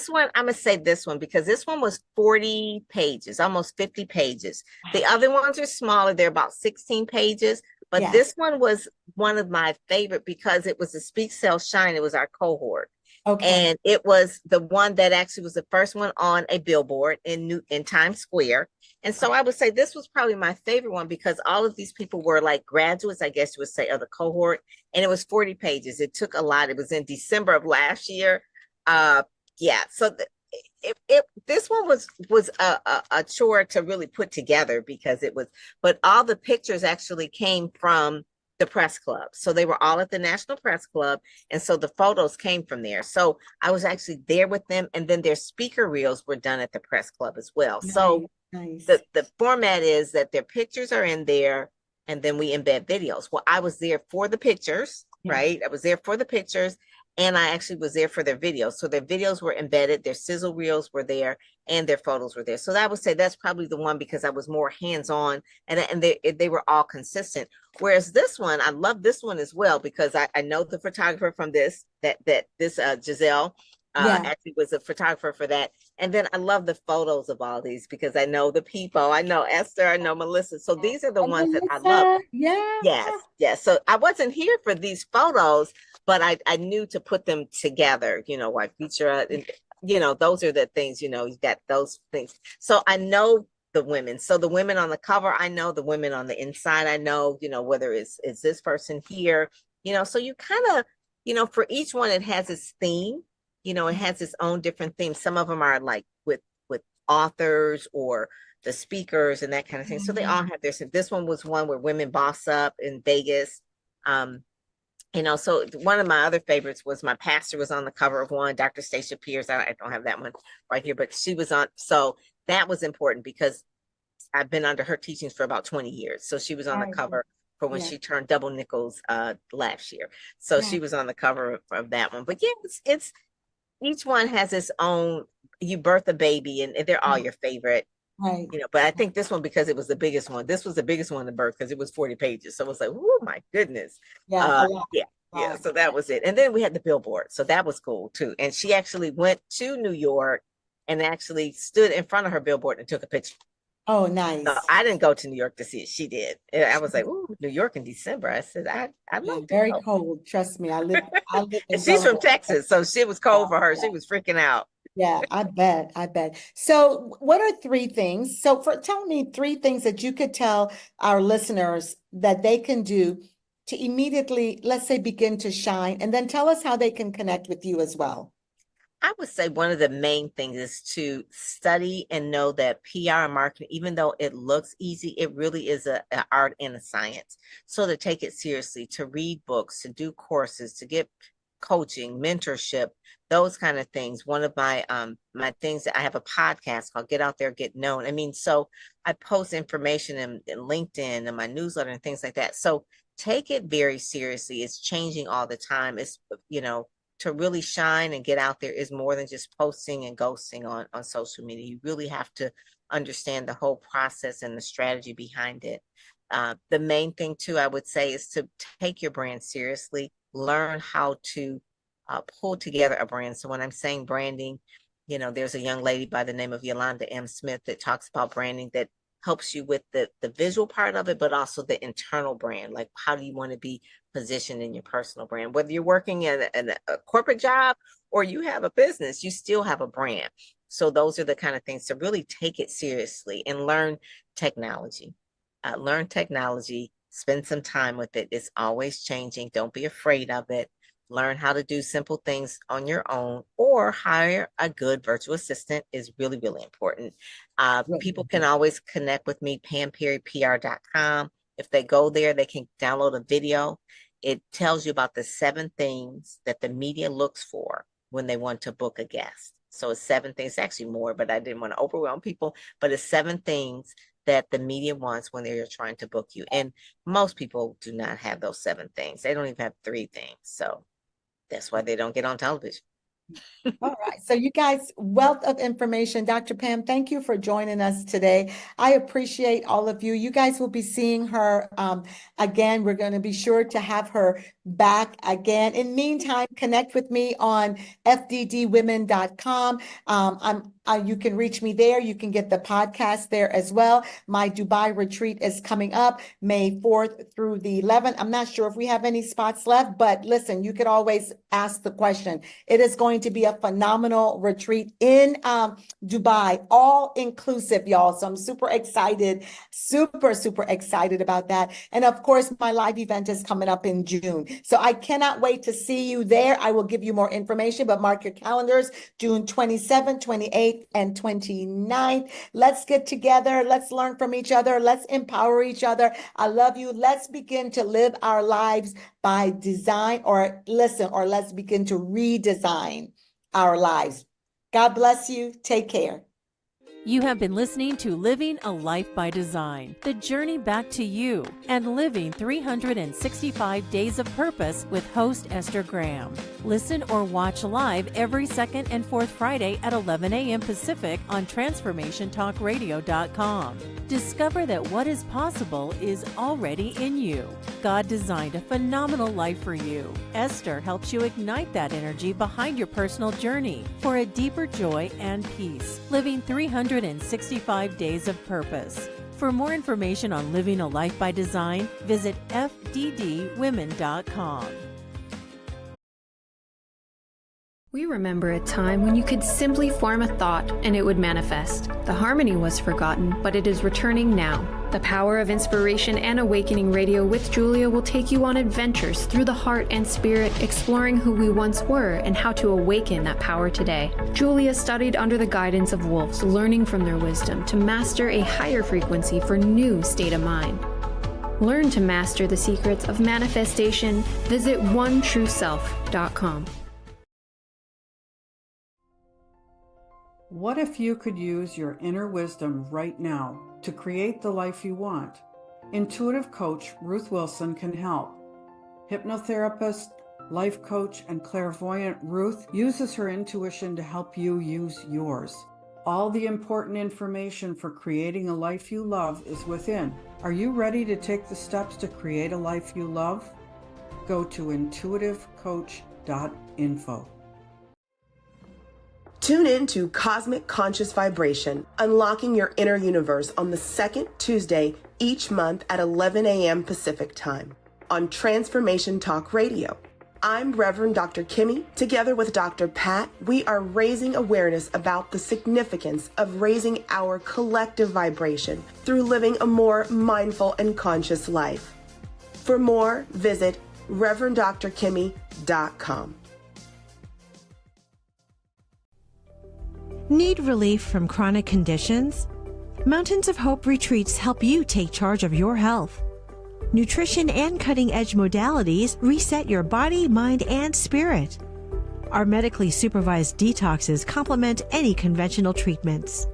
one, I'm going to say this one because this one was 40 pages, almost 50 pages. The other ones are smaller. They're about 16 pages, but this one was one of my favorite because it was a Speak, Sell, Shine. It was our cohort. Okay. And it was the one that actually was the first one on a billboard in Times Square. And so I would say this was probably my favorite one because all of these people were like graduates, I guess you would say, of the cohort. And it was 40 pages. It took a lot. It was in December of last year. So this one was a chore to really put together because it was, but all the pictures actually came from the press club. So they were all at the National Press Club. And so the photos came from there. So I was actually there with them. And then their speaker reels were done at the press club as well. Nice, so nice. The format is that their pictures are in there and then we embed videos. Well, I was there for the pictures, right? I was there for the pictures. And I actually was there for their videos. So their videos were embedded, their sizzle reels were there, and their photos were there. So I would say that's probably the one because I was more hands-on and they were all consistent. Whereas this one, I love this one as well because I know the photographer from this Giselle actually was a photographer for that. And then I love the photos of all these because I know the people. I know Esther, I know Melissa. So these are the ones that I love. Yeah. Yes. So I wasn't here for these photos, but I knew to put them together, I feature, those are the things, you got those things. So I know the women. So the women on the cover, I know the women on the inside. I know, whether it's this person here, so you kind of, for each one, it has its theme, it has its own different themes. Some of them are like with authors or the speakers and that kind of thing. So they all have their, this one was one where women boss up in Vegas. So one of my other favorites was my pastor was on the cover of one, Dr. Stacia Pierce. I don't have that one right here, but she was on. So that was important because I've been under her teachings for about 20 years. So she was on the cover for when she turned double nickels last year. So she was on the cover of that one. But yeah, it's each one has its own, you birth a baby and they're all your favorite. Right. But I think this one, because it was the biggest one, this was the biggest one to birth because it was 40 pages. So it was like, oh my goodness. Yeah. So that was it. And then we had the billboard. So that was cool too. And she actually went to New York and actually stood in front of her billboard and took a picture. Oh, nice. So I didn't go to New York to see it. She did. And I was like, ooh, New York in December. I said, I love very cold. Trust me. I live and she's from Texas. So it was cold for her. She was freaking out. Yeah, I bet. So what are 3 things? So tell me 3 things that you could tell our listeners that they can do to immediately, let's say, begin to shine, and then tell us how they can connect with you as well. I would say one of the main things is to study and know that PR and marketing, even though it looks easy, it really is an art and a science. So to take it seriously, to read books, to do courses, to get coaching, mentorship, those kind of things. One of my things that I have a podcast called Get Out There, Get Known. I mean, so I post information in LinkedIn and my newsletter and things like that. So take it very seriously. It's changing all the time. It's, to really shine and get out there is more than just posting and ghosting on social media. You really have to understand the whole process and the strategy behind it. The main thing too, I would say, is to take your brand seriously, learn how to pull together a brand. So when I'm saying branding, there's a young lady by the name of Yolanda M. Smith that talks about branding that helps you with the visual part of it, but also the internal brand. Like, how do you want to be positioned in your personal brand? Whether you're working in a corporate job or you have a business, you still have a brand. So those are the kind of things to really take it seriously and learn technology. Spend some time with it. It's always changing. Don't be afraid of it. Learn how to do simple things on your own, or hire a good virtual assistant is really, really important. People can always connect with me, PamPerryPR.com. If they go there, they can download a video. It tells you about the 7 things that the media looks for when they want to book a guest. So it's 7 things, actually more, but I didn't want to overwhelm people, but it's 7 things that the media wants when they're trying to book you. And most people do not have those 7 things. They don't even have 3 things. So that's why they don't get on television. All right. So you guys, wealth of information. Dr. Pam, thank you for joining us today. I appreciate all of you. You guys will be seeing her again. We're going to be sure to have her back again. In the meantime, connect with me on fddwomen.com. You can reach me there. You can get the podcast there as well. My Dubai retreat is coming up May 4th through the 11th. I'm not sure if we have any spots left, but listen, you could always ask the question. It is going to be a phenomenal retreat in Dubai, all inclusive, y'all. So I'm super excited, super excited about that. And of course, my live event is coming up in June. So I cannot wait to see you there. I will give you more information, but mark your calendars, June 27th, 28th, and 29th. Let's get together. Let's learn from each other. Let's empower each other. I love you. Let's begin to live our lives by design, let's begin to redesign our lives. God bless you. Take care. You have been listening to Living a Life by Design, the journey back to you, and living 365 days of purpose with host Esther Graham. Listen or watch live every second and fourth Friday at 11 a.m. Pacific on TransformationTalkRadio.com. Discover that what is possible is already in you. God designed a phenomenal life for you. Esther helps you ignite that energy behind your personal journey for a deeper joy and peace, living 365 days of purpose. For more information on living a life by design, visit fddwomen.com. We remember a time when you could simply form a thought and it would manifest. The harmony was forgotten, but it is returning now. The Power of Inspiration and Awakening Radio with Julia will take you on adventures through the heart and spirit, exploring who we once were and how to awaken that power today. Julia studied under the guidance of wolves, learning from their wisdom to master a higher frequency for new state of mind. Learn to master the secrets of manifestation. Visit OneTrueSelf.com. What if you could use your inner wisdom right now to create the life you want? Intuitive coach Ruth Wilson can help. Hypnotherapist, life coach, and clairvoyant Ruth uses her intuition to help you use yours. All the important information for creating a life you love is within. Are you ready to take the steps to create a life you love? Go to intuitivecoach.info. Tune in to Cosmic Conscious Vibration, Unlocking Your Inner Universe on the second Tuesday each month at 11 a.m. Pacific Time on Transformation Talk Radio. I'm Reverend Dr. Kimmy. Together with Dr. Pat, we are raising awareness about the significance of raising our collective vibration through living a more mindful and conscious life. For more, visit reverenddrakimmy.com. Need relief from chronic conditions? Mountains of Hope Retreats help you take charge of your health. Nutrition and cutting-edge modalities reset your body, mind, and spirit. Our medically supervised detoxes complement any conventional treatments.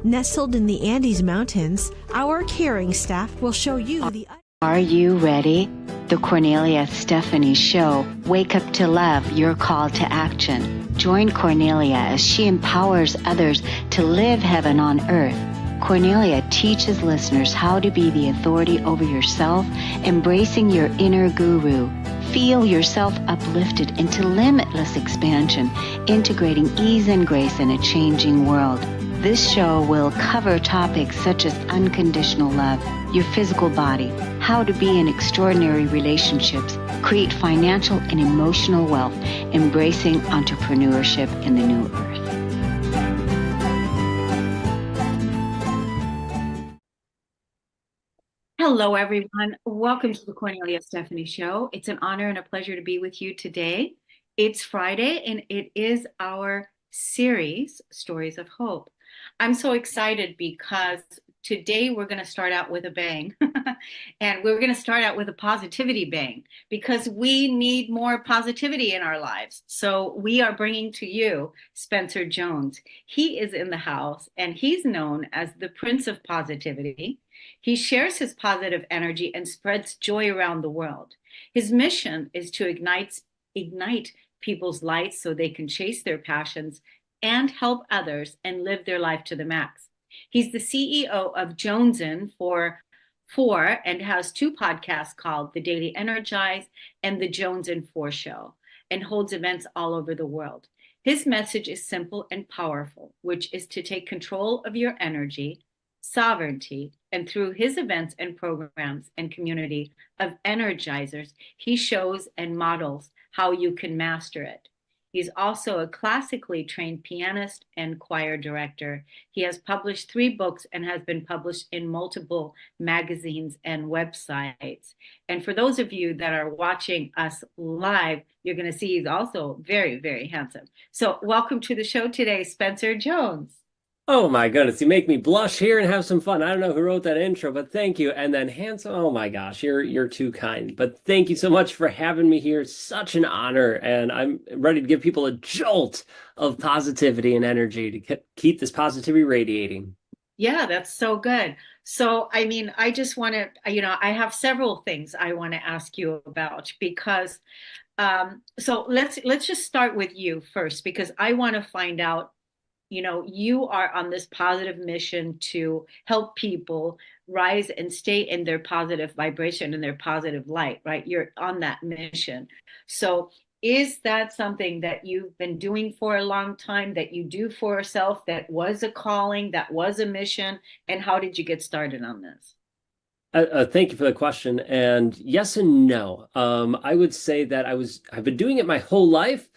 Nestled in the Andes Mountains, our caring staff will show you the... Are you ready? The Cornelia Stephanie Show. Wake up to love, your call to action. Join Cornelia as she empowers others to live heaven on earth. Cornelia teaches listeners how to be the authority over yourself, embracing your inner guru. Feel yourself uplifted into limitless expansion, integrating ease and grace in a changing world. This show will cover topics such as unconditional love, your physical body, how to be in extraordinary relationships, create financial and emotional wealth, embracing entrepreneurship in the new earth. Hello, everyone. Welcome to the Cornelia Stephanie Show. It's an honor and a pleasure to be with you today. It's Friday, and it is our series, Stories of Hope. I'm so excited because today we're going to start out with a bang, and we're going to start out with a positivity bang because we need more positivity in our lives. So we are bringing to you Spencer Jones. He is in the house, and he's known as the Prince of Positivity. He shares his positive energy and spreads joy around the world. His mission is to ignite people's lights so they can chase their passions and help others and live their life to the max. He's the CEO of Jonesin for and has two podcasts called The Daily Energize and The Jonesin 4 Show, and holds events all over the world. His message is simple and powerful, which is to take control of your energy, sovereignty, and through his events and programs and community of energizers, he shows and models how you can master it. He's also a classically trained pianist and choir director. He has published 3 books and has been published in multiple magazines and websites. And for those of you that are watching us live, you're going to see he's also very, very handsome. So welcome to the show today, Spencer Jones. Oh my goodness, you make me blush here and have some fun. I don't know who wrote that intro, but thank you. And then handsome, oh my gosh, you're too kind. But thank you so much for having me here. It's such an honor, and I'm ready to give people a jolt of positivity and energy to keep this positivity radiating. Yeah, that's so good. So, I mean, I just want to, I have several things I want to ask you about because, so let's just start with you first, because I want to find out, you are on this positive mission to help people rise and stay in their positive vibration and their positive light, right? You're on that mission. So is that something that you've been doing for a long time, that you do for yourself, that was a calling, that was a mission? And how did you get started on this? Thank you for the question. And yes and no. I would say that I've been doing it my whole life,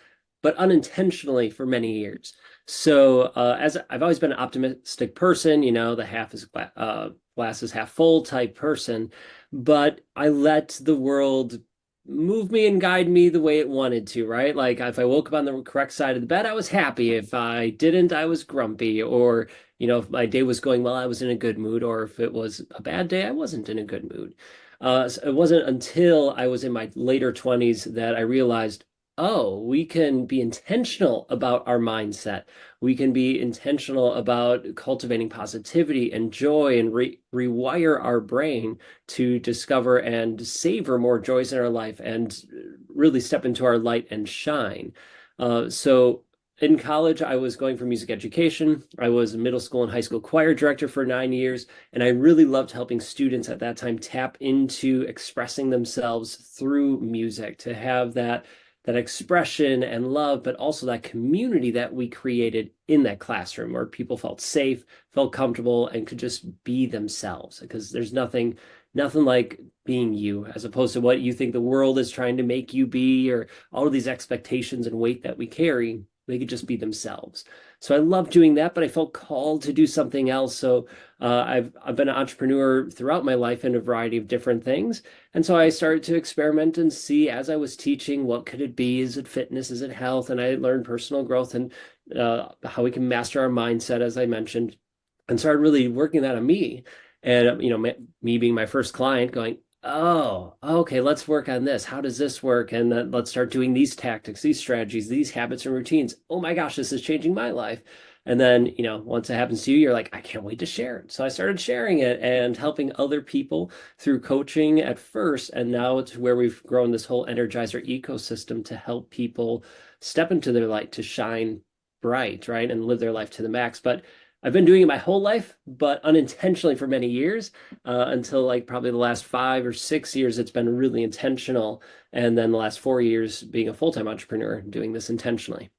but unintentionally for many years. So as I've always been an optimistic person, the glass is half full type person, but I let the world move me and guide me the way it wanted to, right? Like if I woke up on the correct side of the bed, I was happy. If I didn't, I was grumpy. Or, if my day was going well, I was in a good mood. Or if it was a bad day, I wasn't in a good mood. So it wasn't until I was in my later 20s that I realized, oh, we can be intentional about our mindset. We can be intentional about cultivating positivity and joy and rewire our brain to discover and savor more joys in our life and really step into our light and shine. So in college, I was going for music education. I was a middle school and high school choir director for 9 years, and I really loved helping students at that time tap into expressing themselves through music, to have that expression and love, but also that community that we created in that classroom where people felt safe, felt comfortable, and could just be themselves. Because there's nothing like being you, as opposed to what you think the world is trying to make you be, or all of these expectations and weight that we carry. They could just be themselves. So I love doing that, but I felt called to do something else. So I've been an entrepreneur throughout my life in a variety of different things. And so I started to experiment and see, as I was teaching, what could it be? Is it fitness? Is it health? And I learned personal growth and how we can master our mindset, as I mentioned, and started really working that on me. And, me being my first client, going, oh, okay, let's work on this. How does this work? And then let's start doing these tactics, these strategies, these habits and routines. Oh my gosh, this is changing my life. And then, once it happens to you, you're like, I can't wait to share it. So I started sharing it and helping other people through coaching at first. And now it's where we've grown this whole Energizer ecosystem to help people step into their light, to shine bright, right? And live their life to the max. But I've been doing it my whole life, but unintentionally for many years, until like probably the last 5 or 6 years, it's been really intentional. And then the last 4 years being a full-time entrepreneur, doing this intentionally.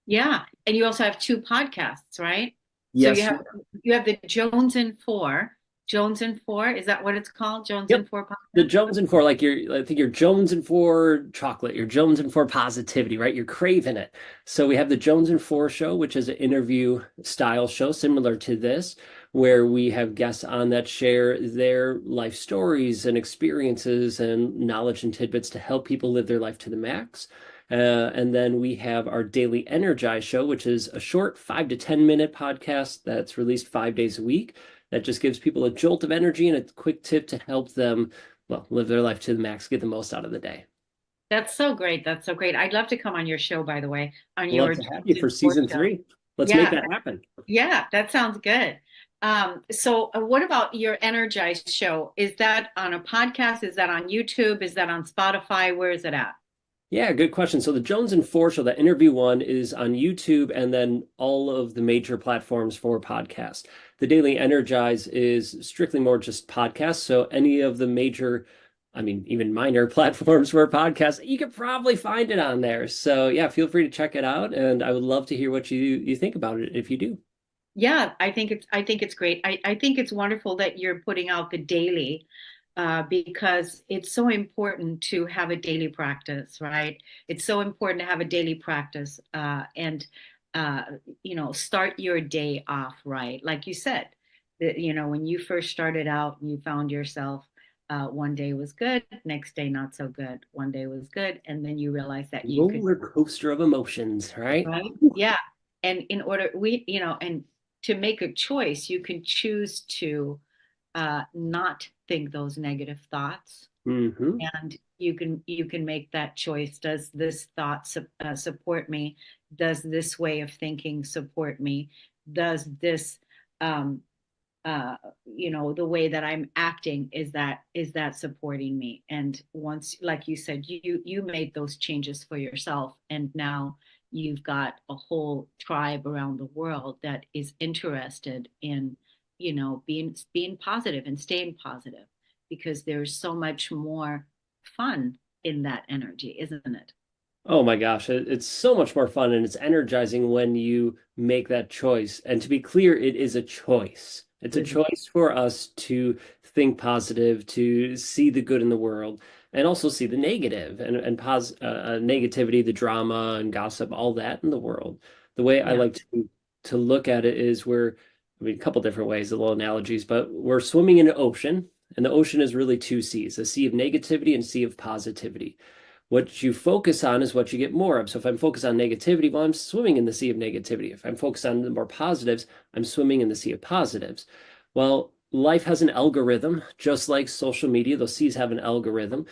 Yeah. And you also have 2 podcasts, right? Yes. So you have the Jones and 4. Jones and 4, is that what it's called? Jones and 4 podcast? The Jones and 4, like I think you're Jones and 4 chocolate, you're Jones and 4 positivity, right? You're craving it. So we have the Jones and 4 show, which is an interview style show similar to this, where we have guests on that share their life stories and experiences and knowledge and tidbits to help people live their life to the max. And then we have our Daily Energize show, which is a short 5 to 10 minute podcast that's released 5 days a week. That just gives people a jolt of energy and a quick tip to help them, live their life to the max, get the most out of the day. That's so great. That's so great. I'd love to come on your show, by the way, on your to have you for season 3. Let's make that happen. Yeah, that sounds good. So what about your Energized show? Is that on a podcast? Is that on YouTube? Is that on Spotify? Where is it at? Yeah, good question. So the Jones and 4 show, the interview one, is on YouTube and then all of the major platforms for podcasts. The Daily Energize is strictly more just podcasts. So any of the major, even minor platforms for podcasts, you could probably find it on there. So yeah, feel free to check it out. And I would love to hear what you think about it if you do. Yeah, I think it's great. I think it's wonderful that you're putting out the daily. Because it's so important to have a daily practice, right? It's so important to have a daily practice and start your day off right. Like you said, when you first started out, you found yourself one day was good, next day not so good. One day was good, and then you realize that you roller coaster of emotions, right? Right? Yeah. And in order and to make a choice, you can choose to not think those negative thoughts, and you can make that choice. Does this thought support me? Does this way of thinking support me? Does this the way that I'm acting, is that supporting me? And once, like you said, you made those changes for yourself, and now you've got a whole tribe around the world that is interested in being positive and staying positive, because there's so much more fun in that energy, isn't it? Oh my gosh, it's so much more fun, and it's energizing when you make that choice. And to be clear, it is a choice. It's a choice for us to think positive, to see the good in the world, and also see the negative and negativity, the drama and gossip, all that in the world. The way I like to look at it is a couple different ways, a little analogies, but we're swimming in an ocean, and the ocean is really two seas, a sea of negativity and a sea of positivity. What you focus on is what you get more of. So if I'm focused on negativity, well, I'm swimming in the sea of negativity. If I'm focused on the more positives, I'm swimming in the sea of positives. Well, life has an algorithm, just like social media. Those seas have an algorithm.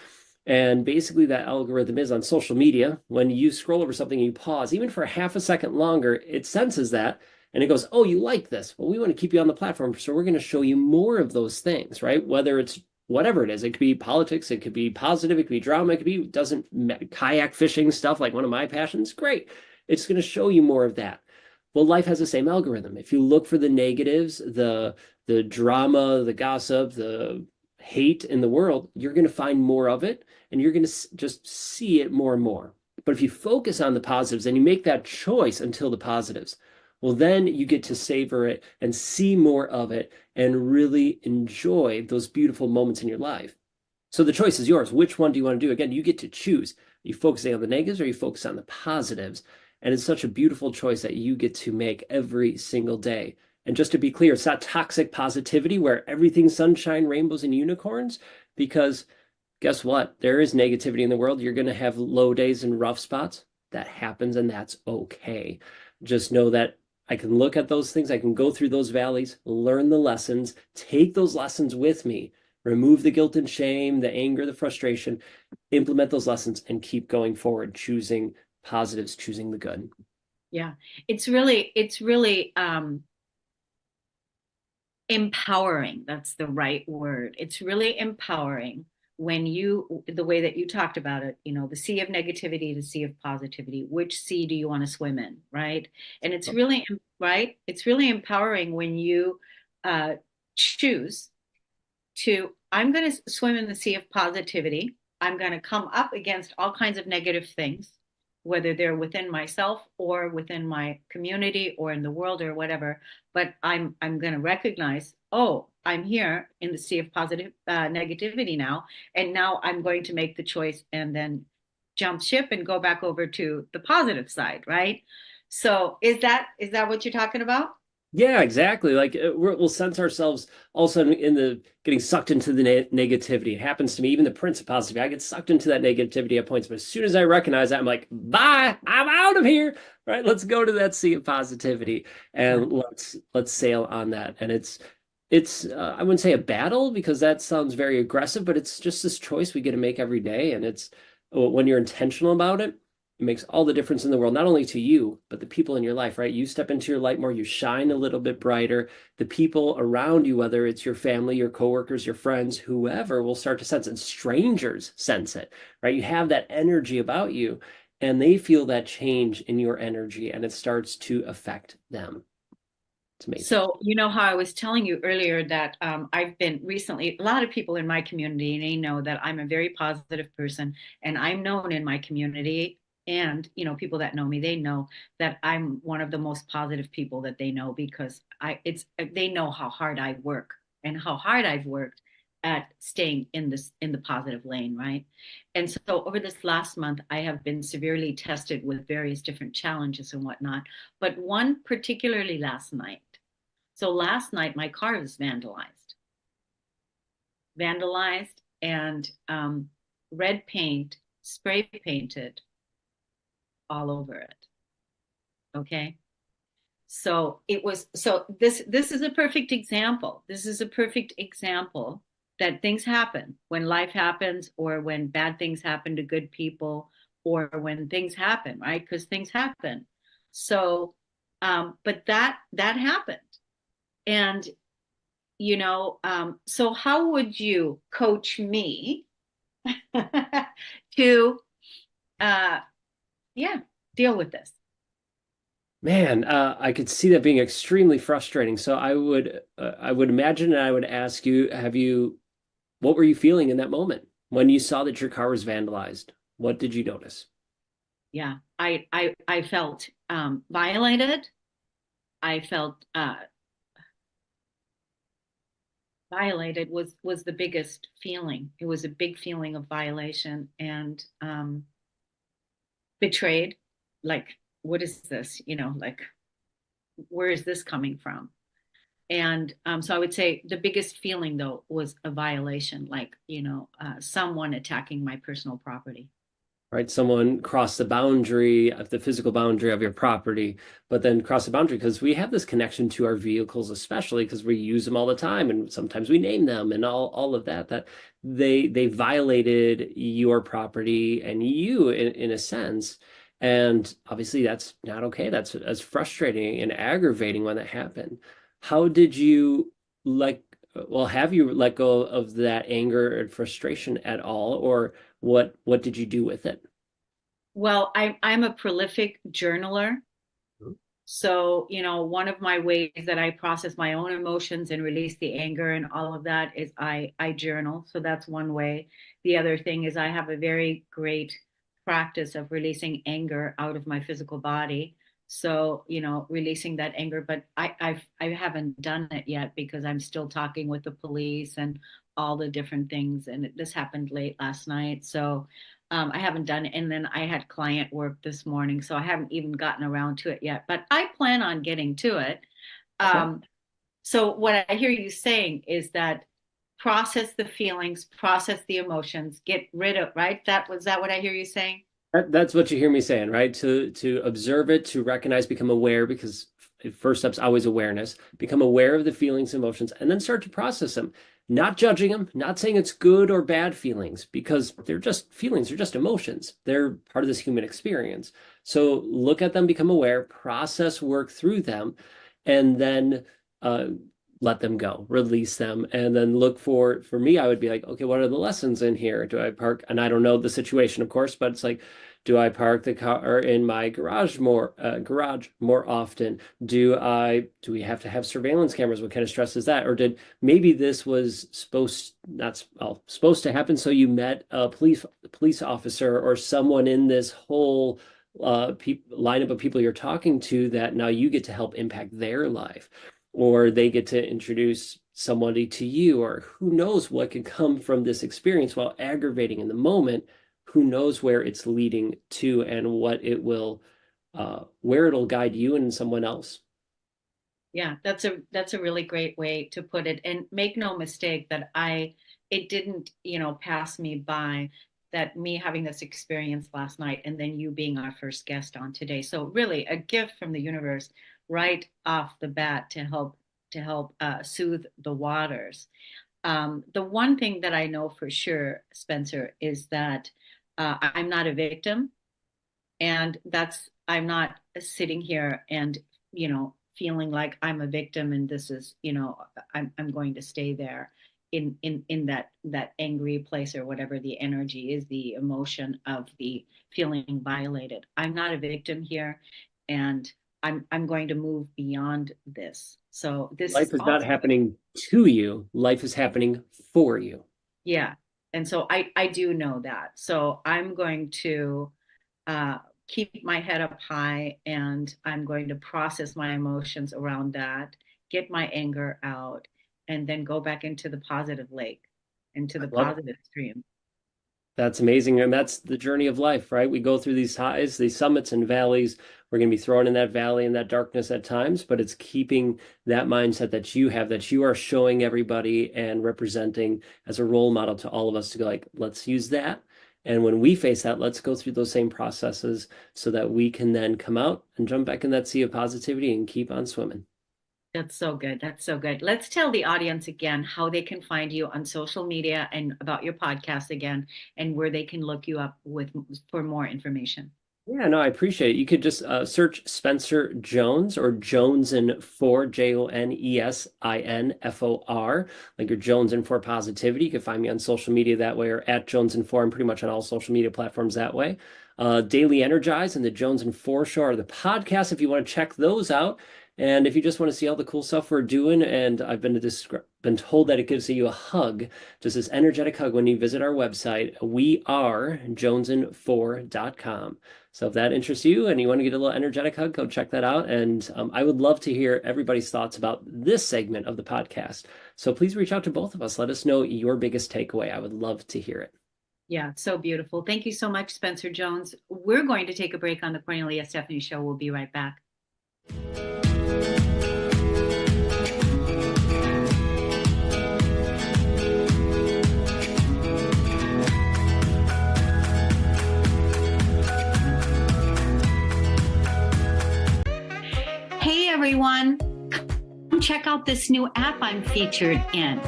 And basically that algorithm is on social media. When you scroll over something and you pause, even for half a second longer, it senses that and it goes, oh, you like this. Well, we want to keep you on the platform. So we're going to show you more of those things, right? Whether it's whatever it is, it could be politics, it could be positive, it could be drama, it could be kayak fishing stuff, like one of my passions. Great. It's going to show you more of that. Well, life has the same algorithm. If you look for the negatives, the drama, the gossip, the hate in the world, you're going to find more of it, and you're going to just see it more and more. But if you focus on the positives and you make that choice until the positives, well, then you get to savor it and see more of it and really enjoy those beautiful moments in your life. So the choice is yours. Which one do you want to do? Again, you get to choose. Are you focusing on the negatives or are you focus on the positives? And it's such a beautiful choice that you get to make every single day. And just to be clear, it's not toxic positivity where everything's sunshine, rainbows, and unicorns, because guess what? There is negativity in the world. You're going to have low days and rough spots. That happens, and that's okay. Just know that I can look at those things. I can go through those valleys, learn the lessons, take those lessons with me, remove the guilt and shame, the anger, the frustration, implement those lessons, and keep going forward, choosing positives, choosing the good. Yeah, it's really empowering. That's the right word. It's really empowering when the way that you talked about it, the sea of negativity, the sea of positivity, which sea do you want to swim in, right? And it's really, right? It's really empowering when you choose to, I'm going to swim in the sea of positivity. I'm going to come up against all kinds of negative things, whether they're within myself or within my community or in the world or whatever. But I'm going to recognize, oh, I'm here in the sea of positive negativity now, and now I'm going to make the choice and then jump ship and go back over to the positive side, right? So is that what you're talking about? Yeah, exactly. Like we'll sense ourselves also in getting sucked into the negativity. It happens to me, even the Prince of Positivity. I get sucked into that negativity at points, but as soon as I recognize that, I'm like, bye, I'm out of here. Right? Let's go to that sea of positivity and let's sail on that. And it's I wouldn't say a battle because that sounds very aggressive, but it's just this choice we get to make every day. And it's when you're intentional about it, it makes all the difference in the world, not only to you, but the people in your life, right? You step into your light more, you shine a little bit brighter. The people around you, whether it's your family, your coworkers, your friends, whoever, will start to sense it. And strangers sense it, right? You have that energy about you and they feel that change in your energy and it starts to affect them. It's amazing. So, you know how I was telling you earlier that I've been recently, a lot of people in my community, and they know that I'm a very positive person and I'm known in my community. And, people that know me, they know that I'm one of the most positive people that they know because they know how hard I work and how hard I've worked at staying in the positive lane, right? And so over this last month, I have been severely tested with various different challenges and whatnot, but one particularly last night. So last night, my car was vandalized and red paint, spray painted all over it. Okay. So this is a perfect example. This is a perfect example that things happen when life happens or when bad things happen to good people or when things happen, right? Because things happen. So, but that happened. And, so how would you coach me to, deal with this? Man, I could see that being extremely frustrating. So I would imagine, and I would ask you, what were you feeling in that moment when you saw that your car was vandalized? What did you notice? Yeah, I felt violated. I felt violated was the biggest feeling. It was a big feeling of violation and betrayed, like what is this? Like, where is this coming from? And so I would say the biggest feeling though was a violation, like, someone attacking my personal property. Right? Someone crossed the boundary of the physical boundary of your property, but then cross the boundary because we have this connection to our vehicles, especially because we use them all the time, and sometimes we name them and all of that, that they violated your property and you in a sense. And obviously that's not okay. That's frustrating and aggravating when that happened. How did you have you let go of that anger and frustration at all, or what did you do with it? Well, I'm a prolific journaler. So, one of my ways that I process my own emotions and release the anger and all of that is I journal. So that's one way. The other thing is I have a very great practice of releasing anger out of my physical body. So, releasing that anger, but I haven't done it yet because I'm still talking with the police and all the different things. And this happened late last night. So I haven't done it. And then I had client work this morning, so I haven't even gotten around to it yet, but I plan on getting to it. So what I hear you saying is that process the feelings, process the emotions, get rid of, right? Was that what I hear you saying? That's what you hear me saying, right? To observe it, to recognize, become aware, because first step's always awareness. Become aware of the feelings, emotions, and then start to process them. Not judging them, not saying it's good or bad feelings, because they're just feelings, they're just emotions. They're part of this human experience. So look at them, become aware, process, work through them, and then let them go, release them, and then look for me, I would be like, okay, what are the lessons in here? Do I park? And I don't know the situation, of course, but it's like, do I park the car in my garage more often? Do we have to have surveillance cameras? What kind of stress is that? Or maybe this was supposed to happen, so you met a police officer or someone in this whole lineup of people you're talking to that now you get to help impact their life, or they get to introduce somebody to you, or who knows what could come from this experience. While aggravating in the moment, who knows where it's leading to and what it will, where it'll guide you and someone else. Yeah, that's a really great way to put it. And make no mistake that it didn't, pass me by, that me having this experience last night and then you being our first guest on today. So really a gift from the universe right off the bat to help soothe the waters. The one thing that I know for sure, Spencer, is that I'm not a victim, and I'm not sitting here and feeling like I'm a victim and this is I'm going to stay there in that angry place, or whatever the energy is, the emotion of the feeling violated. I'm not a victim here, and I'm going to move beyond this. So this life is not happening to you. Life is happening for you. Yeah. And so I do know that. So I'm going to keep my head up high, and I'm going to process my emotions around that, get my anger out, and then go back into the positive lake, into the positive stream. That's amazing. And that's the journey of life, right? We go through these highs, these summits and valleys. We're going to be thrown in that valley and that darkness at times, but it's keeping that mindset that you have, that you are showing everybody and representing as a role model to all of us, to go like, let's use that. And when we face that, let's go through those same processes so that we can then come out and jump back in that sea of positivity and keep on swimming. That's so good. That's so good. Let's tell the audience again how they can find you on social media and about your podcast again, and where they can look you up for more information. Yeah, no, I appreciate it. You could just search Spencer Jones, or Jonesin4, JONESINFOR, like you're Jonesin for Positivity. You can find me on social media that way, or at Jonesin4. I'm pretty much on all social media platforms that way. Daily Energize and the Jonesin4 Show are the podcasts if you want to check those out. And if you just want to see all the cool stuff we're doing, and I've been told that it gives you a hug, just this energetic hug when you visit our website, we are jonesin4.com. So if that interests you and you want to get a little energetic hug, go check that out. And I would love to hear everybody's thoughts about this segment of the podcast. So please reach out to both of us. Let us know your biggest takeaway. I would love to hear it. Yeah, so beautiful. Thank you so much, Spencer Jones. We're going to take a break on the Cornelia Stephanie Show. We'll be right back. Hey, everyone. Come check out this new app I'm featured in.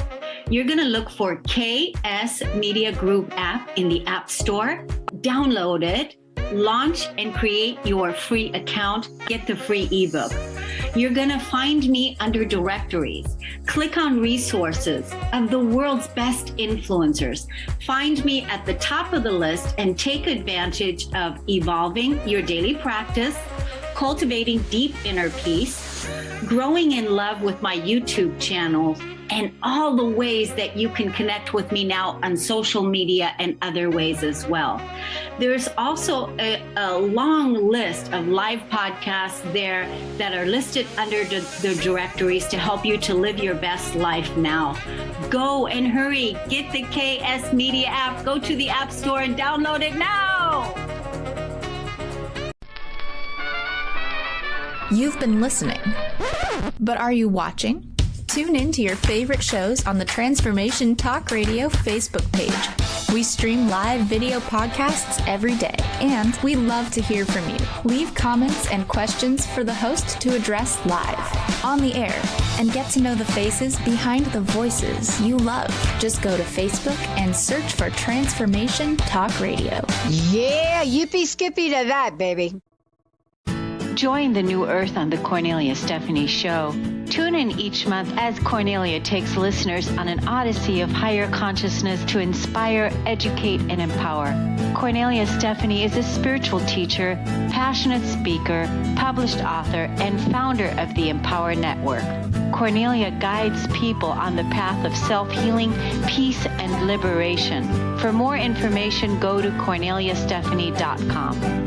You're going to look for KS Media Group app in the App Store. Download it, launch and create your free account, get the free ebook. You're going to find me under directories. Click on resources of the world's best influencers. Find me at the top of the list and take advantage of evolving your daily practice, cultivating deep inner peace, growing in love with my YouTube channel, and all the ways that you can connect with me now on social media and other ways as well. There's also a long list of live podcasts there that are listed under the directories to help you to live your best life now. Go and hurry, get the KS Media app, go to the App Store and download it now. You've been listening, but are you watching? Tune in to your favorite shows on the Transformation Talk Radio Facebook page. We stream live video podcasts every day, and we love to hear from you. Leave comments and questions for the host to address live, on the air, and get to know the faces behind the voices you love. Just go to Facebook and search for Transformation Talk Radio. Yeah, yippee skippy to that, baby. Join the new earth on the Cornelia Stephanie Show. Tune in each month as Cornelia takes listeners on an odyssey of higher consciousness to inspire, educate, and empower. Cornelia Stephanie is a spiritual teacher, passionate speaker, published author, and founder of the Empower Network. Cornelia guides people on the path of self-healing, peace, and liberation. For more information, go to corneliastephanie.com.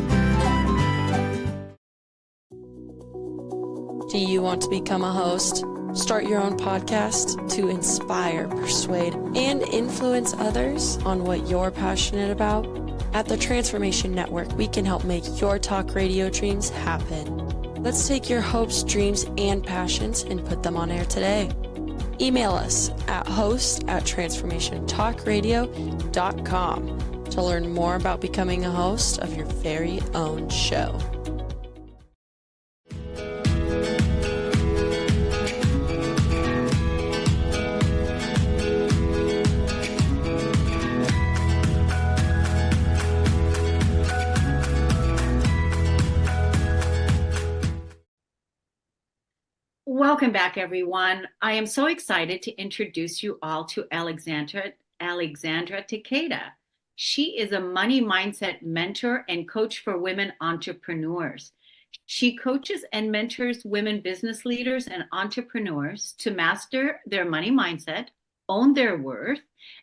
Do you want to become a host? Start your own podcast to inspire, persuade, and influence others on what you're passionate about? At the Transformation Network, we can help make your talk radio dreams happen. Let's take your hopes, dreams, and passions and put them on air today. Email us at host@transformationtalkradio.com to learn more about becoming a host of your very own show. Welcome back, everyone. I am so excited to introduce you all to Alexandra Takeda. She is a money mindset mentor and coach for women entrepreneurs. She coaches and mentors women business leaders and entrepreneurs to master their money mindset, own their worth,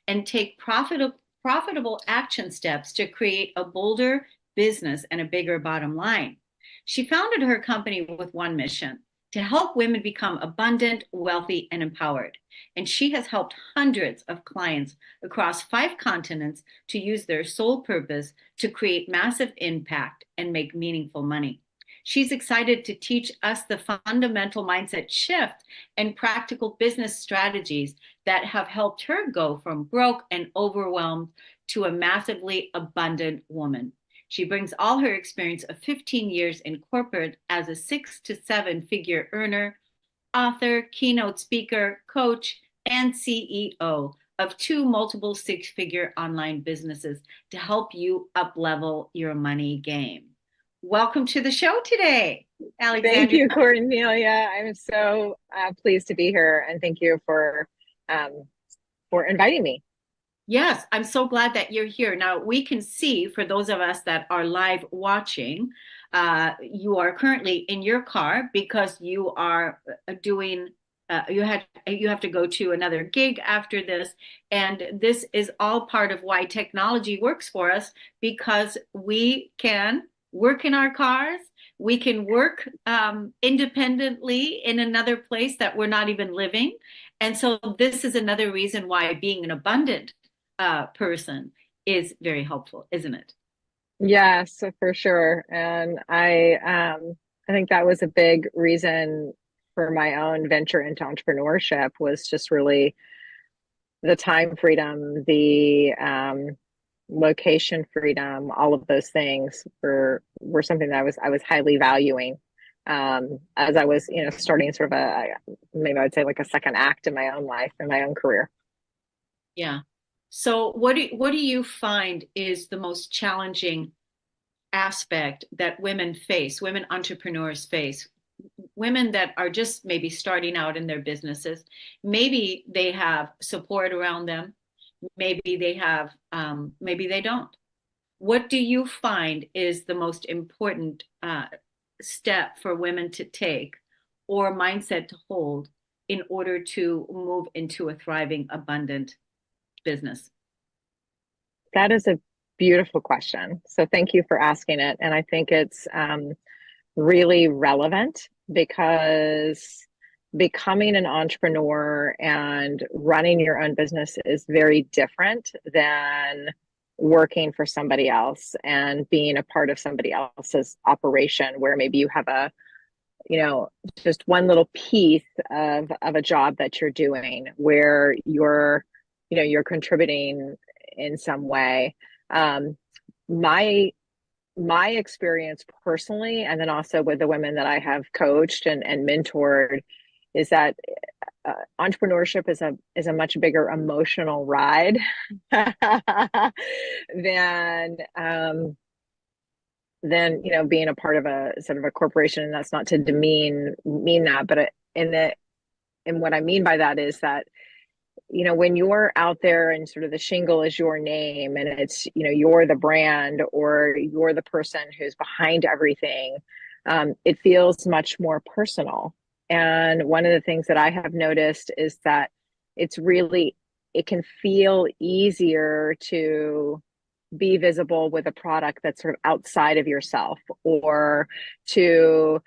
and take profitable action steps to create a bolder business and a bigger bottom line. She founded her company with one mission: to help women become abundant, wealthy, and empowered. And she has helped hundreds of clients across 5 continents to use their sole purpose to create massive impact and make meaningful money. She's excited to teach us the fundamental mindset shift and practical business strategies that have helped her go from broke and overwhelmed to a massively abundant woman. She brings all her experience of 15 years in corporate as a 6 to 7 figure earner, author, keynote speaker, coach, and CEO of 2 multiple 6-figure online businesses to help you up-level your money game. Welcome to the show today, Alexandra. Thank you, Cornelia. I'm so pleased to be here, and thank you for inviting me. Yes, I'm so glad that you're here. Now, we can see, for those of us that are live watching, you are currently in your car because you are doing, you have to go to another gig after this. And this is all part of why technology works for us, because we can work in our cars. We can work independently in another place that we're not even living. And so this is another reason why being an abundant person is very helpful, isn't it? Yes, for sure. And I think that was a big reason for my own venture into entrepreneurship, was just really the time freedom, the location freedom, all of those things were something that I was highly valuing, as I was, starting sort of maybe I'd say like a second act in my own life, in my own career. Yeah. So what do you find is the most challenging aspect that women face, women entrepreneurs face, women that are just maybe starting out in their businesses? Maybe they have support around them. Maybe they have, maybe they don't. What do you find is the most important step for women to take, or mindset to hold, in order to move into a thriving, abundant business? That is a beautiful question. So thank you for asking it. And I think it's really relevant, because becoming an entrepreneur and running your own business is very different than working for somebody else and being a part of somebody else's operation, where maybe you have just one little piece of a job that you're doing, where you're contributing in some way. My experience personally, and then also with the women that I have coached and mentored, is that entrepreneurship is a much bigger emotional ride than being a part of a sort of a corporation. And that's not to mean that, but what I mean by that is that, when you're out there and sort of the shingle is your name, and it's, you're the brand, or you're the person who's behind everything, it feels much more personal. And one of the things that I have noticed is that it can feel easier to be visible with a product that's sort of outside of yourself, or to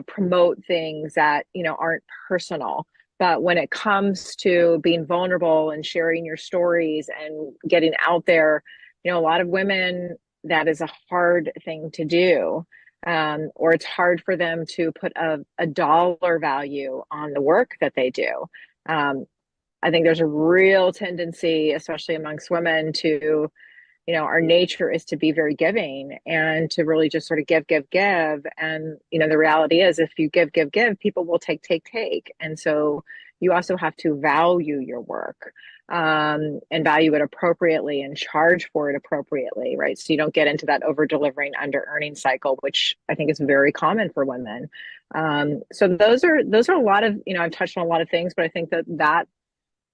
promote things that, aren't personal. But when it comes to being vulnerable and sharing your stories and getting out there, a lot of women, that is a hard thing to do. Or it's hard for them to put a dollar value on the work that they do. I think there's a real tendency, especially amongst women, to, our nature is to be very giving and to really just sort of give. And, the reality is, if you give, people will take. And so you also have to value your work, and value it appropriately and charge for it appropriately, right? So you don't get into that over delivering, under earning cycle, which I think is very common for women. So those are a lot of, I've touched on a lot of things, but I think that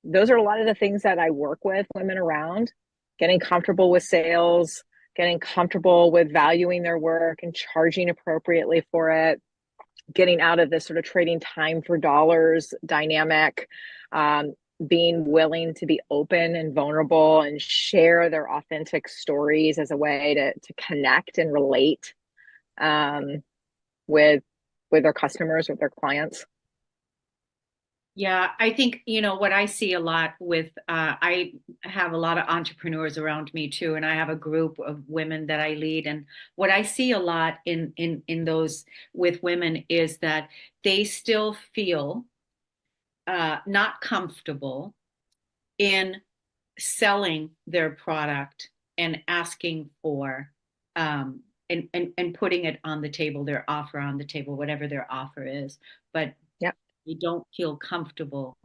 those are a lot of the things that I work with women around: getting comfortable with sales, getting comfortable with valuing their work and charging appropriately for it, getting out of this sort of trading time for dollars dynamic, being willing to be open and vulnerable and share their authentic stories as a way to connect and relate with their customers, with their clients. Yeah, I think, what I see a lot with, I have a lot of entrepreneurs around me too, and I have a group of women that I lead. And what I see a lot in those with women is that they still feel not comfortable in selling their product and asking for, and putting it on the table, their offer on the table, whatever their offer is. But they don't feel comfortable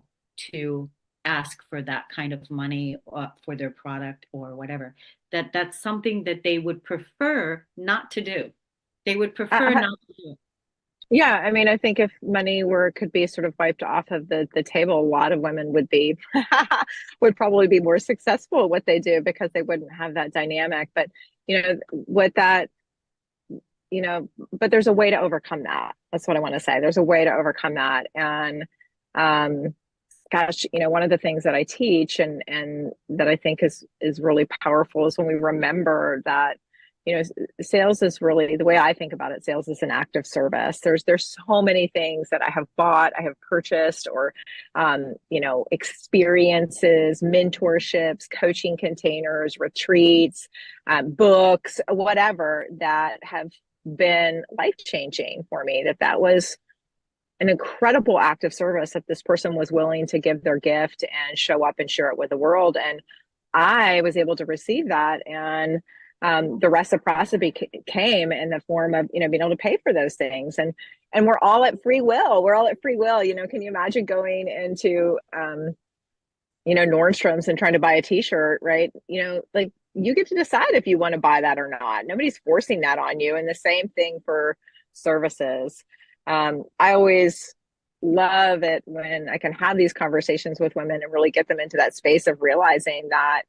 to ask for that kind of money for their product or whatever. That's something that they would prefer not to do. They would prefer not to do. Yeah, I mean, I think if money could be sort of wiped off of the table, a lot of women would probably be more successful at what they do, because they wouldn't have that dynamic. But but there's a way to overcome that. That's what I want to say. There's a way to overcome that. And one of the things that I teach and that I think is really powerful is when we remember that, sales is really the way I think about it. Sales is an act of service. There's so many things that I have bought, I have purchased, or experiences, mentorships, coaching containers, retreats, books, whatever, that have been life-changing for me. That was an incredible act of service, that this person was willing to give their gift and show up and share it with the world. And I was able to receive that. And the reciprocity came in the form of, being able to pay for those things. And we're all at free will. We're all at free will. Can you imagine going into, Nordstrom's and trying to buy a t-shirt, right? Like, you get to decide if you want to buy that or not. Nobody's forcing that on you. And the same thing for services. I always love it when I can have these conversations with women and really get them into that space of realizing that,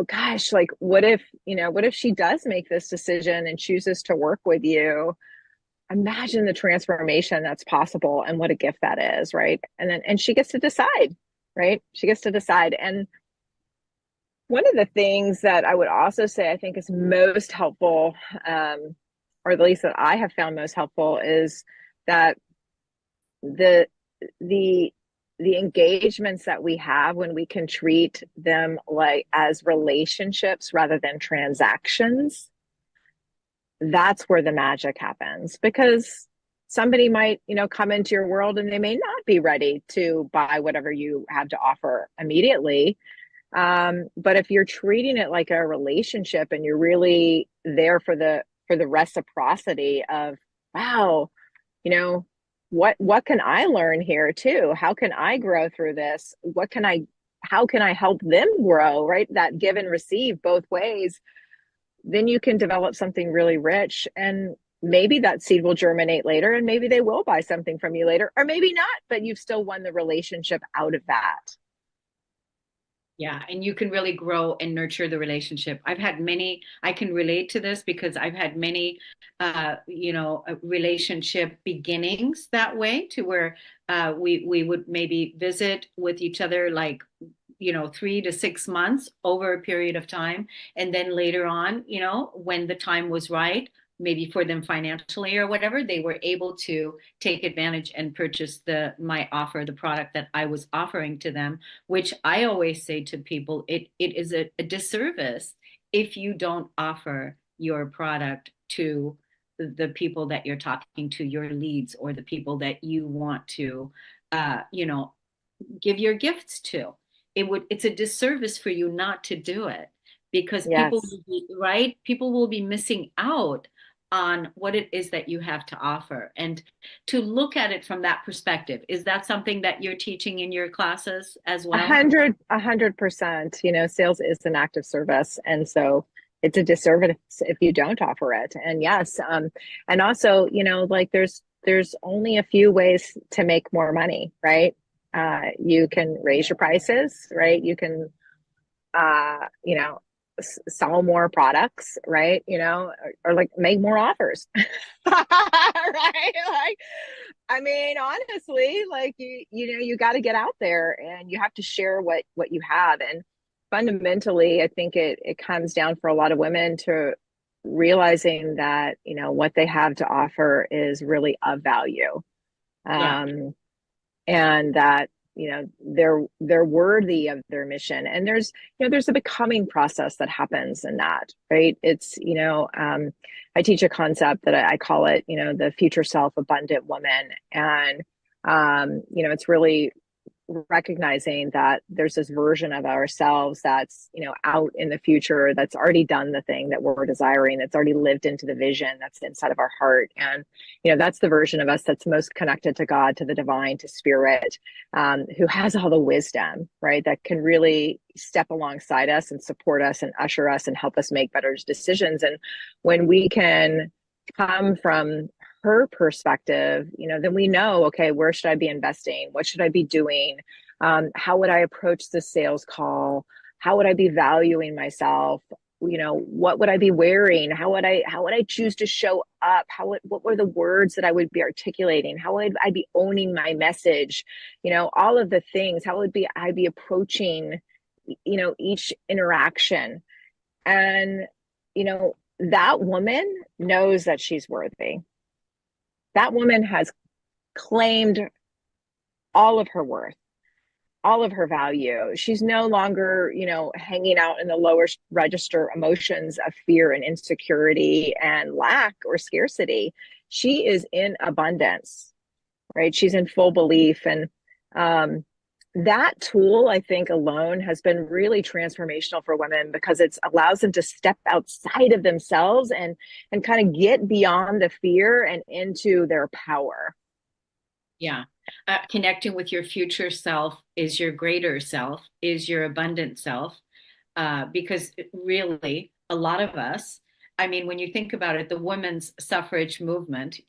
gosh, like, what if she does make this decision and chooses to work with you? Imagine the transformation that's possible and what a gift that is, right? And she gets to decide, right? She gets to decide. And one of the things that I would also say I think is most helpful, or at least that I have found most helpful, is that the engagements that we have, when we can treat them like as relationships rather than transactions, that's where the magic happens. Because somebody might, come into your world and they may not be ready to buy whatever you have to offer immediately. But if you're treating it like a relationship and you're really there for the reciprocity of, wow, what can I learn here too? How can I grow through this? How can I help them grow, right? That give and receive both ways. Then you can develop something really rich, and maybe that seed will germinate later, and maybe they will buy something from you later, or maybe not, but you've still won the relationship out of that. Yeah, and you can really grow and nurture the relationship. I can relate to this because I've had many, relationship beginnings that way, to where we would maybe visit with each other, like, 3 to 6 months over a period of time. And then later on, when the time was right, maybe for them financially or whatever, they were able to take advantage and purchase the product that I was offering to them, which I always say to people, it is a disservice if you don't offer your product to the people that you're talking to, your leads, or the people that you want to, give your gifts to. It's a disservice for you not to do it, because Yes. people will be missing out on what it is that you have to offer. And to look at it from that perspective, is that something that you're teaching in your classes as well? 100%. Sales is an act of service. And so it's a disservice if you don't offer it. And yes. And also, like, there's only a few ways to make more money, right? You can raise your prices, right? You can, sell more products, right? Or like make more offers, right? Like, honestly, like, you got to get out there and you have to share what you have. And fundamentally, I think it comes down for a lot of women to realizing that, what they have to offer is really of value. And that, they're worthy of their mission. And there's a becoming process that happens in that, right? It's, I teach a concept that I call it, the future self abundant woman. And, it's really recognizing that there's this version of ourselves that's, out in the future, that's already done the thing that we're desiring, that's already lived into the vision that's inside of our heart. And, that's the version of us that's most connected to God, to the divine, to spirit, who has all the wisdom, right? That can really step alongside us and support us and usher us and help us make better decisions. And when we can come from her perspective, then we know, okay, where should I be investing? What should I be doing? How would I approach the sales call? How would I be valuing myself? What would I be wearing? How would I choose to show up? What were the words that I would be articulating? How would I be owning my message? All of the things. How would I be approaching, each interaction? And that woman knows that she's worthy. That woman has claimed all of her worth, all of her value. She's no longer, hanging out in the lower register emotions of fear and insecurity and lack or scarcity. She is in abundance, right? She's in full belief. And that tool, I think, alone has been really transformational for women because it allows them to step outside of themselves and kind of get beyond the fear and into their power. Yeah. Connecting with your future self is your greater self, is your abundant self. Because really, a lot of us, I mean, when you think about it, the women's suffrage movement,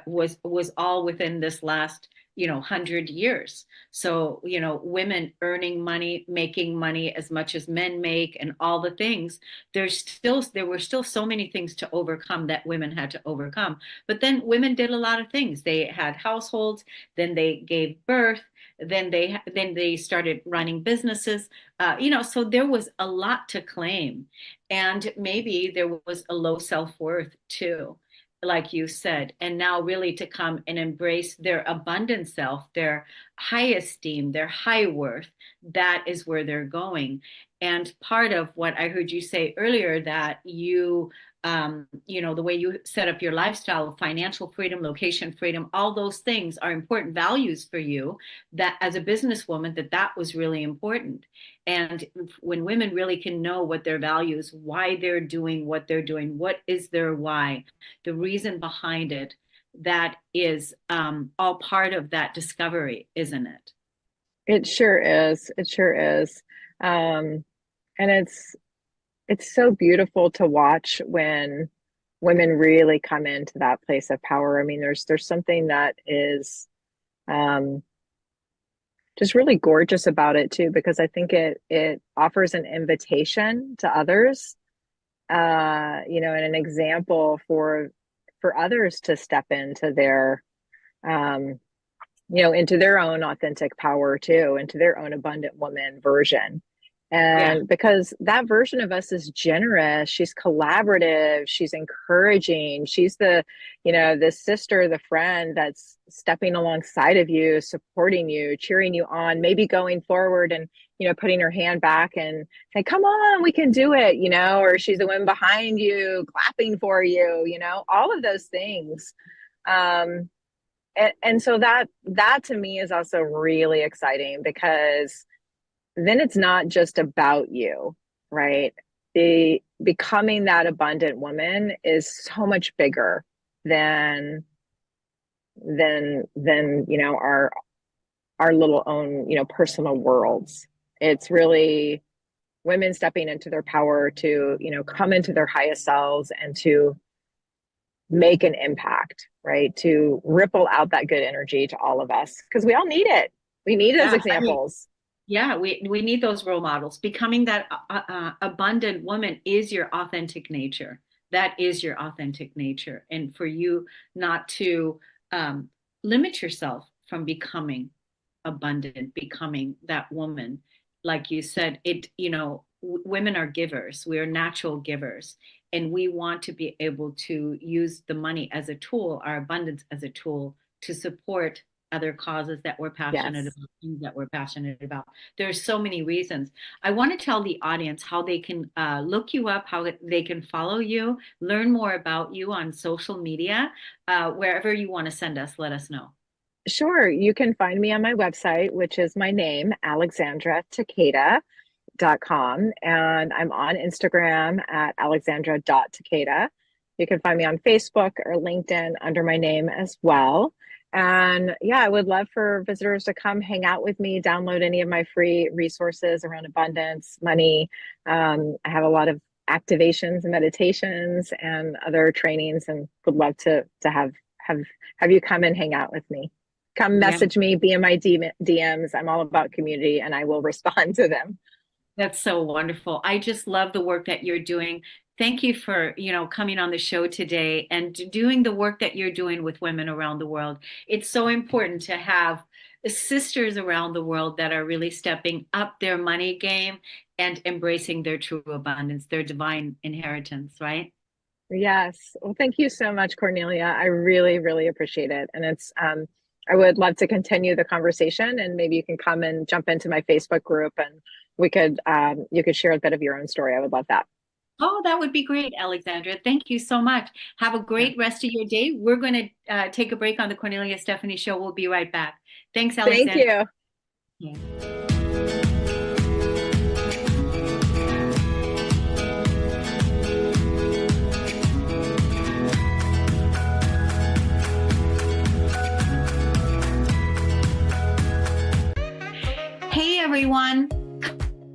was all within this last 100 years. So, women earning money, making money as much as men make, and all the things, there were still so many things to overcome that women had to overcome. But then women did a lot of things. They had households, then they gave birth, then they started running businesses, so there was a lot to claim. And maybe there was a low self-worth too, like you said, and now really to come and embrace their abundant self, their high esteem, their high worth. That is where they're going. And part of what I heard you say earlier, that you, the way you set up your lifestyle, financial freedom, location freedom, all those things are important values for you, that as a businesswoman, that was really important. And when women really can know what their values, why they're doing what they're doing, what is their why, the reason behind it, that is all part of that discovery, isn't it? It sure is. It sure is. And it's so beautiful to watch when women really come into that place of power. I mean, there's something that is just really gorgeous about it too, because I think it offers an invitation to others, and an example for others to step into their, into their own authentic power too, into their own abundant woman version. And because that version of us is generous, she's collaborative, she's encouraging, she's the sister, the friend that's stepping alongside of you, supporting you, cheering you on, maybe going forward and, putting her hand back and saying, come on, we can do it, or she's the one behind you, clapping for you, all of those things. And so that to me is also really exciting, because then it's not just about you, right? Becoming that abundant woman is so much bigger than our little own, personal worlds. It's really women stepping into their power to, come into their highest selves and to make an impact, right? To ripple out that good energy to all of us, because we all need it. We need those examples. We need those role models. Becoming that abundant woman is your authentic nature. That is your authentic nature. And for you not to limit yourself from becoming abundant, becoming that woman. Like you said, women are givers. We are natural givers. And we want to be able to use the money as a tool, our abundance as a tool, to support other causes that we're passionate about, things that we're passionate about. There's so many reasons. I want to tell the audience how they can look you up, how they can follow you, learn more about you on social media, wherever you want to send us, let us know. Sure. You can find me on my website, which is my name, alexandratakeda.com. And I'm on Instagram at alexandra.takeda. You can find me on Facebook or LinkedIn under my name as well. And I would love for visitors to come hang out with me, download any of my free resources around abundance, money. I have a lot of activations and meditations and other trainings, and would love to have you come and hang out with me. Come message me, be in my DMs. I'm all about community, and I will respond to them. That's so wonderful. I just love the work that you're doing. Thank you for, coming on the show today and doing the work that you're doing with women around the world. It's so important to have sisters around the world that are really stepping up their money game and embracing their true abundance, their divine inheritance, right? Yes. Well, thank you so much, Cornelia. I really, really appreciate it. And it's, I would love to continue the conversation, and maybe you can come and jump into my Facebook group, and we could, you could share a bit of your own story. I would love that. Oh, that would be great, Alexandra. Thank you so much. Have a great rest of your day. We're going to take a break on the Cornelia Stephanie Show. We'll be right back. Thanks, Alexandra. Thank you. Hey, everyone.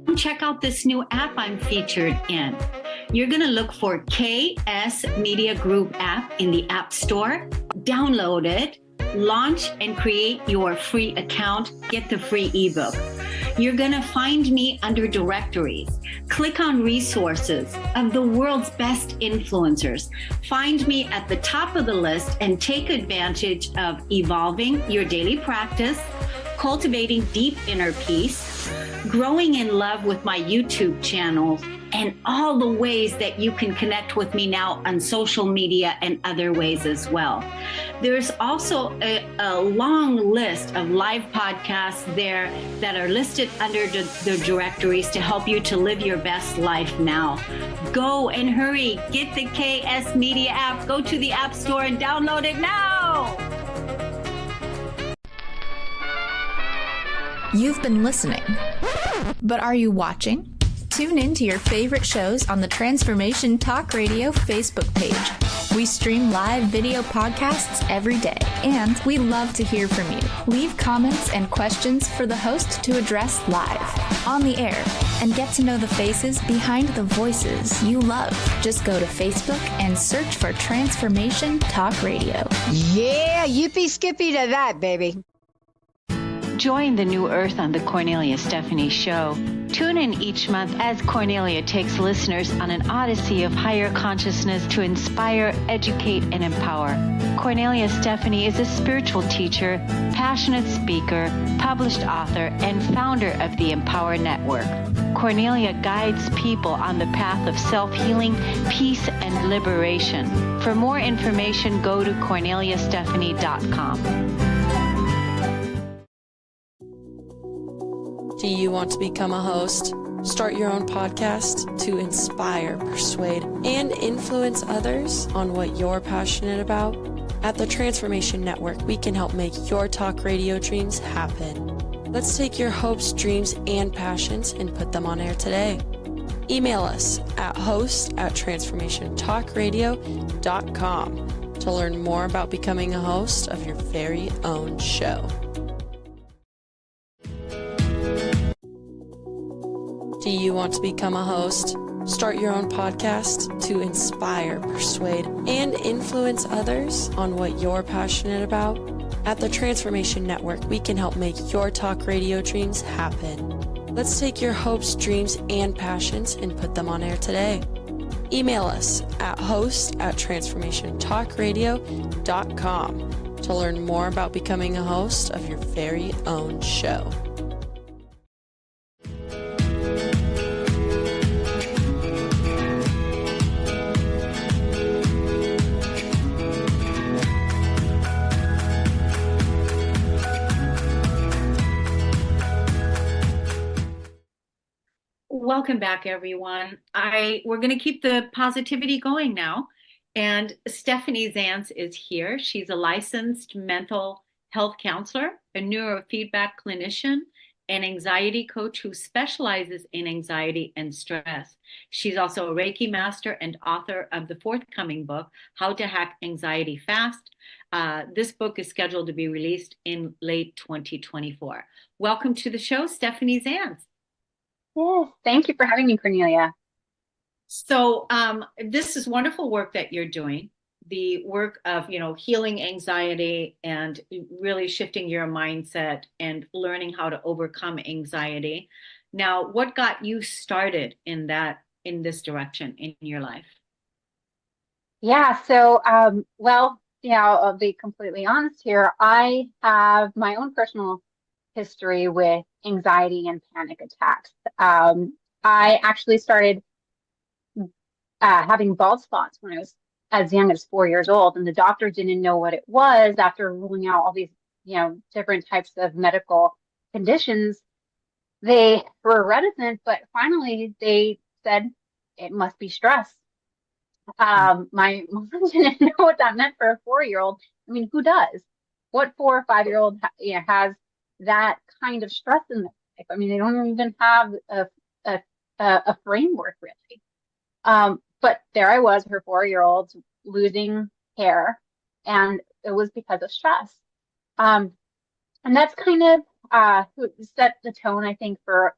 Come check out this new app I'm featured in. You're going to look for KS Media Group app in the App Store. Download it, launch and create your free account, get the free ebook. You're going to find me under directories. Click on resources of the world's best influencers. Find me at the top of the list and take advantage of evolving your daily practice, cultivating deep inner peace, growing in love with my YouTube channel, and all the ways that you can connect with me now on social media and other ways as well. There's also a long list of live podcasts there that are listed under the directories to help you to live your best life now. Go and hurry, get the KS Media app, go to the App Store and download it now. You've been listening, but are you watching? Tune in to your favorite shows on the Transformation Talk Radio Facebook page. We stream live video podcasts every day, and we love to hear from you. Leave comments and questions for the host to address live, on the air, and get to know the faces behind the voices you love. Just go to Facebook and search for Transformation Talk Radio. Yeah, yippee skippy to that, baby. Join the new earth on the Cornelia Stephanie Show. Tune in each month as Cornelia takes listeners on an odyssey of higher consciousness to inspire, educate, and empower. Cornelia Stephanie is a spiritual teacher, passionate speaker, published author, and founder of the Empower Network. Cornelia guides people on the path of self-healing, peace, and liberation. For more information, go to corneliastephanie.com. Do you want to become a host? Start your own podcast to inspire, persuade, and influence others on what you're passionate about? At the Transformation Network, we can help make your talk radio dreams happen. Let's take your hopes, dreams, and passions and put them on air today. Email us at host@transformationtalkradio.com to learn more about becoming a host of your very own show. Do you want to become a host? Start your own podcast to inspire, persuade, and influence others on what you're passionate about? At the Transformation Network, we can help make your talk radio dreams happen. Let's take your hopes, dreams, and passions and put them on air today. Email us at host@transformationtalkradio.com to learn more about becoming a host of your very own show. Welcome back, everyone. We're going to keep the positivity going now. And Stephanie Zantz is here. She's a licensed mental health counselor, a neurofeedback clinician, an anxiety coach who specializes in anxiety and stress. She's also a Reiki master and author of the forthcoming book, How to Hack Anxiety Fast. This book is scheduled to be released in late 2024. Welcome to the show, Stephanie Zantz. Yes, thank you for having me, Cornelia. So this is wonderful work that you're doing, the work of, healing anxiety and really shifting your mindset and learning how to overcome anxiety. Now, what got you started in this direction in your life? Yeah, so, I'll be completely honest here. I have my own personal history with anxiety and panic attacks. I actually started having bald spots when I was as young as 4 years old, and the doctor didn't know what it was after ruling out all these, different types of medical conditions. They were reticent, but finally they said it must be stress. My mom didn't know what that meant for a 4-year-old. I mean, who does? What 4 or 5-year-old has that kind of stress in their life? I mean, they don't even have a framework really. But there I was, her 4-year-old, losing hair, and it was because of stress. And that's kind of set the tone, I think, for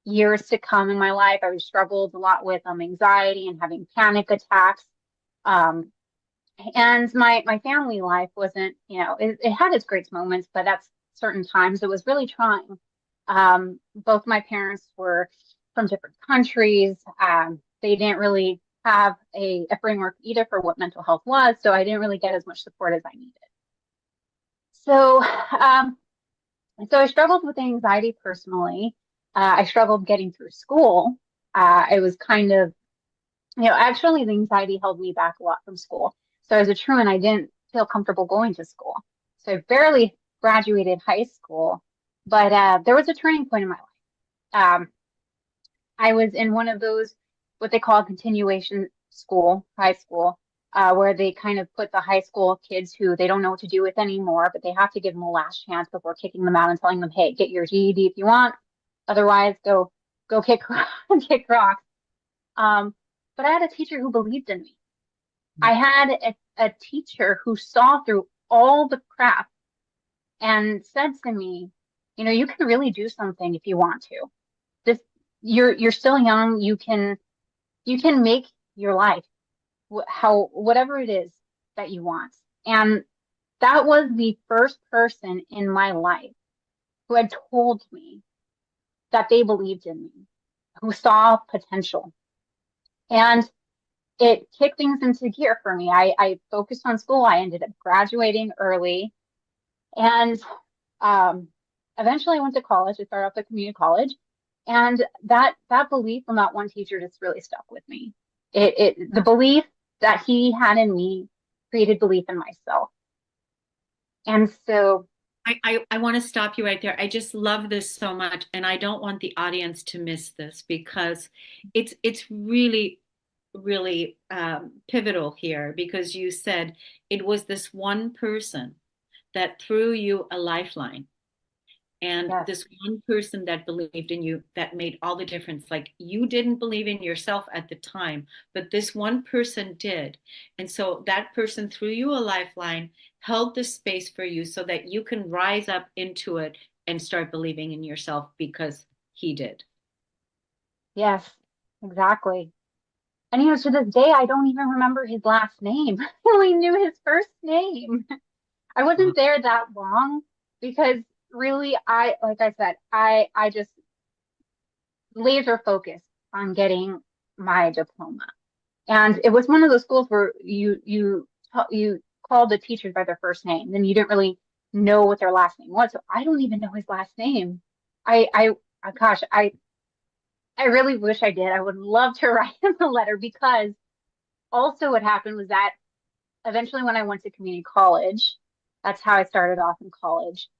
years to come in my life. I struggled a lot with anxiety and having panic attacks. And my family life wasn't, it had its great moments, but at certain times it was really trying. Both my parents were from different countries. They didn't really have a framework either for what mental health was, so I didn't really get as much support as I needed. So, so I struggled with anxiety personally. I struggled getting through school. It was kind of, actually the anxiety held me back a lot from school. So as a truant, I didn't feel comfortable going to school. So I barely graduated high school, but there was a turning point in my life. I was in one of those, what they call continuation school, high school, where they kind of put the high school kids who they don't know what to do with anymore, but they have to give them a last chance before kicking them out and telling them, hey, get your GED if you want. Otherwise, go kick rocks. But I had a teacher who believed in me. I had a teacher who saw through all the crap and said to me, you can really do something if you want to. You're still young. You can make your life whatever it is that you want. And that was the first person in my life who had told me that they believed in me, who saw potential. And it kicked things into gear for me. I focused on school. I ended up graduating early. And eventually I went to college. I started off at community college. And that belief from that one teacher just really stuck with me. The belief that he had in me created belief in myself. And so I want to stop you right there. I just love this so much, and I don't want the audience to miss this because it's really, really pivotal here, because you said it was this one person that threw you a lifeline. And yes, this one person that believed in you, that made all the difference. Like, you didn't believe in yourself at the time, but this one person did. And so that person threw you a lifeline, held the space for you so that you can rise up into it and start believing in yourself because he did. Yes, exactly. And to this day, I don't even remember his last name. I only knew his first name. I wasn't there that long because really, like I said, I just laser focused on getting my diploma. And it was one of those schools where you called the teachers by their first name, then you didn't really know what their last name was. So I don't even know his last name. I really wish I did. I would love to write him a letter, because also what happened was that eventually when I went to community college, that's how I started off in college.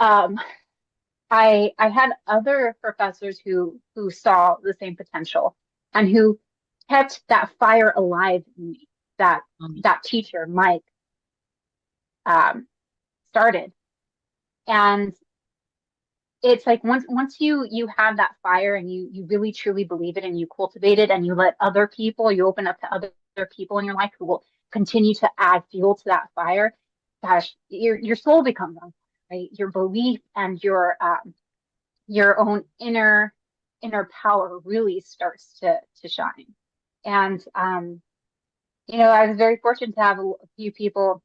I had other professors who saw the same potential and who kept that fire alive in me that teacher, Mike, started. And it's like once you have that fire and you really truly believe it and you cultivate it and you let other people, you open up to other people in your life who will continue to add fuel to that fire, gosh, your soul becomes on fire. Right? Your belief and your own inner power really starts to shine. And I was very fortunate to have a few people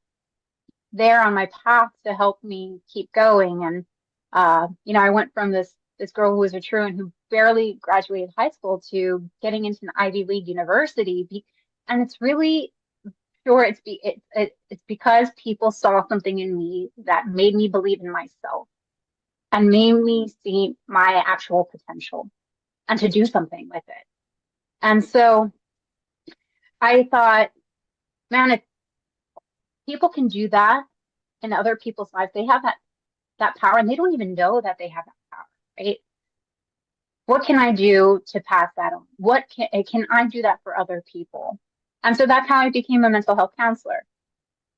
there on my path to help me keep going. And I went from this girl who was a truant who barely graduated high school to getting into an Ivy League university, and it's really sure it's because people saw something in me that made me believe in myself. and made me see my actual potential and to do something with it. And so I thought, man, if people can do that in other people's lives, they have that power, and they don't even know that they have that power, right? What can I do to pass that on? What can I do that for other people? And so that's how I became a mental health counselor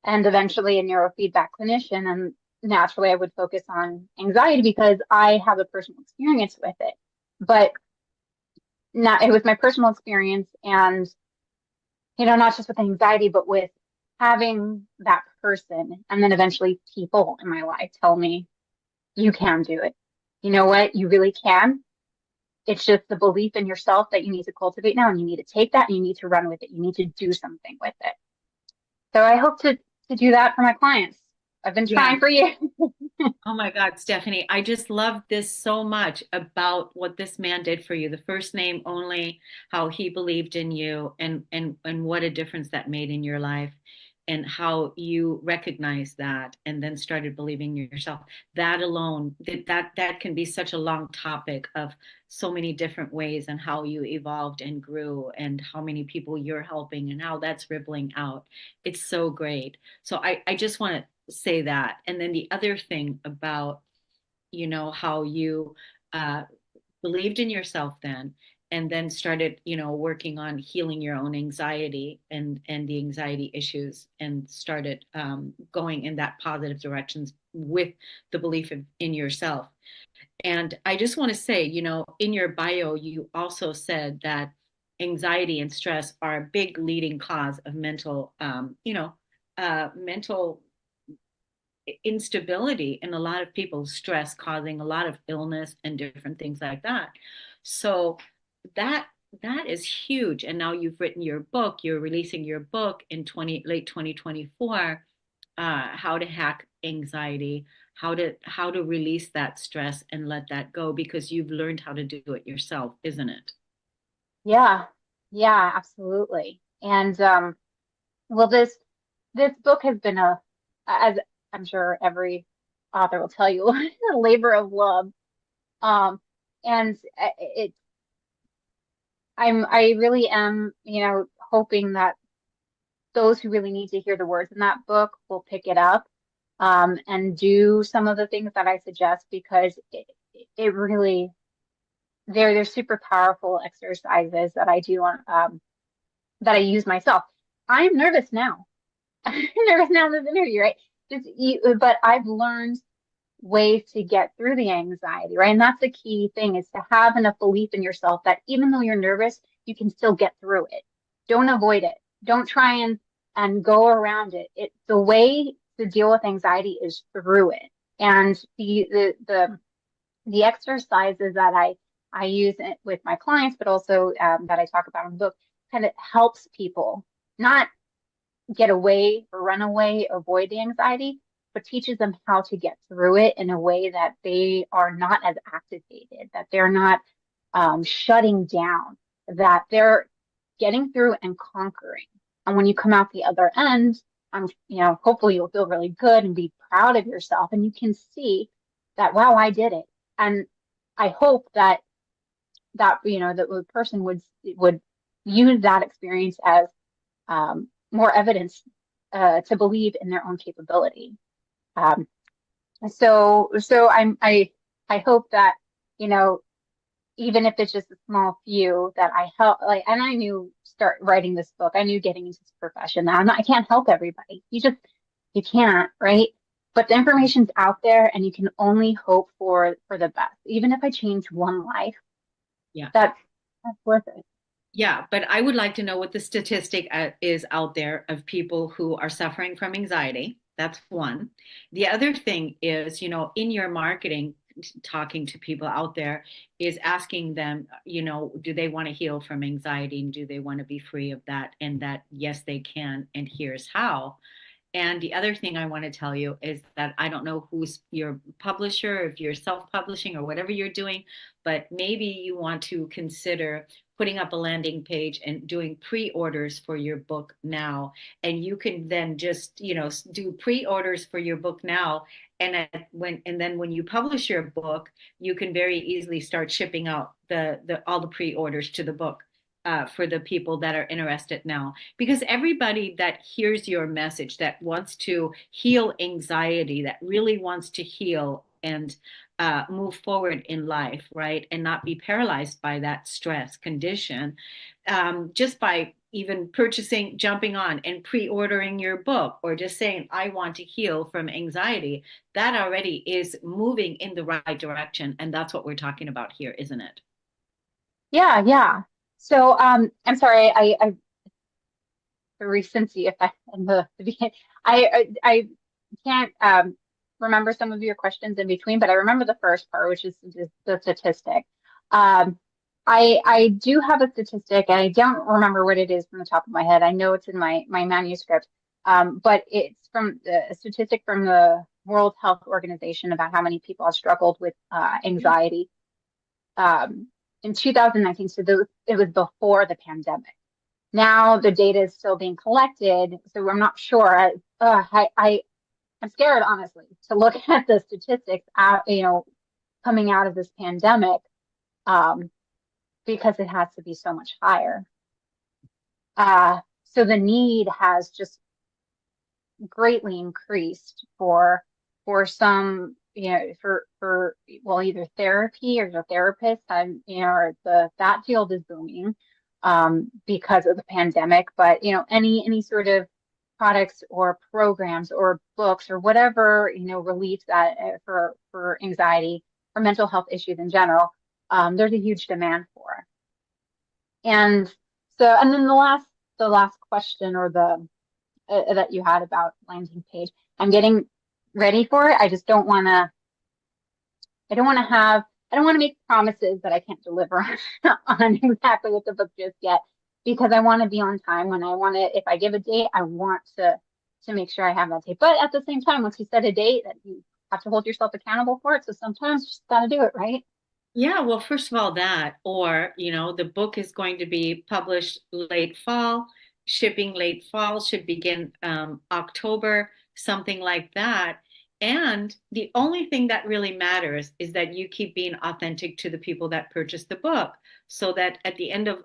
and eventually a neurofeedback clinician. And naturally, I would focus on anxiety because I have a personal experience with it. But now it was my personal experience, and not just with anxiety, but with having that person and then eventually people in my life tell me, you can do it. You know what? You really can. It's just the belief in yourself that you need to cultivate now, and you need to take that and you need to run with it. You need to do something with it. So I hope to do that for my clients. I've been trying for years. Oh my God, Stephanie, I just love this so much about what this man did for you. The first name only, how he believed in you, and what a difference that made in your life, and how you recognized that and then started believing in yourself. That alone, that can be such a long topic of so many different ways, and how you evolved and grew, and how many people you're helping, and how that's rippling out. It's so great. So I just want to say that. And then the other thing about, how you believed in yourself then, and then started, working on healing your own anxiety and the anxiety issues, and started going in that positive directions with the belief in yourself. And I just want to say, in your bio, you also said that anxiety and stress are a big leading cause of mental instability in a lot of people, stress causing a lot of illness and different things like that. So that is huge. And now you've written your book, you're releasing your book in late 2024, how to hack anxiety, how to release that stress and let that go, because you've learned how to do it yourself, isn't it? Yeah, absolutely. And well, this book has been as I'm sure every author will tell you, a labor of love. And I really am, hoping that those who really need to hear the words in that book will pick it up, and do some of the things that I suggest, because it really, they're super powerful exercises that I do on, that I use myself. I'm nervous now. I'm nervous now in this interview, right? But I've learned ways to get through the anxiety, right? And that's the key thing, is to have enough belief in yourself that even though you're nervous, you can still get through it. Don't avoid it. Don't try and go around it. The way to deal with anxiety is through it. And the exercises that I use it with my clients, but also that I talk about in the book, kind of helps people not get away or run away, avoid the anxiety, but teaches them how to get through it in a way that they are not as activated, that they're not shutting down, that they're getting through and conquering. And when you come out the other end, hopefully you'll feel really good and be proud of yourself, and you can see that, wow, I did it. And I hope that the person would use that experience as more evidence to believe in their own capability. So I hope that, even if it's just a small few, that I help, and I knew start writing this book, I knew getting into this profession, I can't help everybody. You can't, right? But the information's out there, and you can only hope for the best. Even if I change one life, that's worth it. Yeah, but I would like to know what the statistic is out there of people who are suffering from anxiety. That's one. The other thing is, in your marketing, talking to people out there, is asking them, do they want to heal from anxiety, and do they want to be free of that? And that, yes, they can, and here's how. And the other thing I want to tell you is that I don't know who's your publisher, if you're self-publishing or whatever you're doing, but maybe you want to consider putting up a landing page and doing pre-orders for your book now. And you can then just, do pre-orders for your book now. And then when you publish your book, you can very easily start shipping out all the pre-orders to the book. For the people that are interested now, because everybody that hears your message, that wants to heal anxiety, that really wants to heal and move forward in life, right, and not be paralyzed by that stress condition, just by even jumping on and pre-ordering your book, or just saying, I want to heal from anxiety, that already is moving in the right direction. And that's what we're talking about here, isn't it? Yeah. So, I'm sorry, I recency if I in the beginning. I can't remember some of your questions in between, but I remember the first part, which is the statistic. I do have a statistic, and I don't remember what it is from the top of my head. I know it's in my manuscript, but it's from a statistic from the World Health Organization about how many people have struggled with anxiety. In 2019, so it was before the pandemic. Now the data is still being collected, so I'm not sure. I'm scared, honestly, to look at the statistics, coming out of this pandemic, because it has to be so much higher. So the need has just greatly increased for some, for either therapy or the therapist, or that field is booming because of the pandemic. But any sort of products or programs or books or whatever relieves that for anxiety or mental health issues in general, there's a huge demand for. And then the last question, or that you had about landing page, I'm getting ready for it. I just don't want to make promises that I can't deliver on exactly what the book just yet, because I want to be on time. If I give a date, I want to make sure I have that date. But at the same time, once you set a date, that you have to hold yourself accountable for it. So sometimes you just got to do it, right? Yeah, well, first of all, the book is going to be published late fall, shipping late fall, should begin October, something like that. And the only thing that really matters is that you keep being authentic to the people that purchase the book, so that at the end of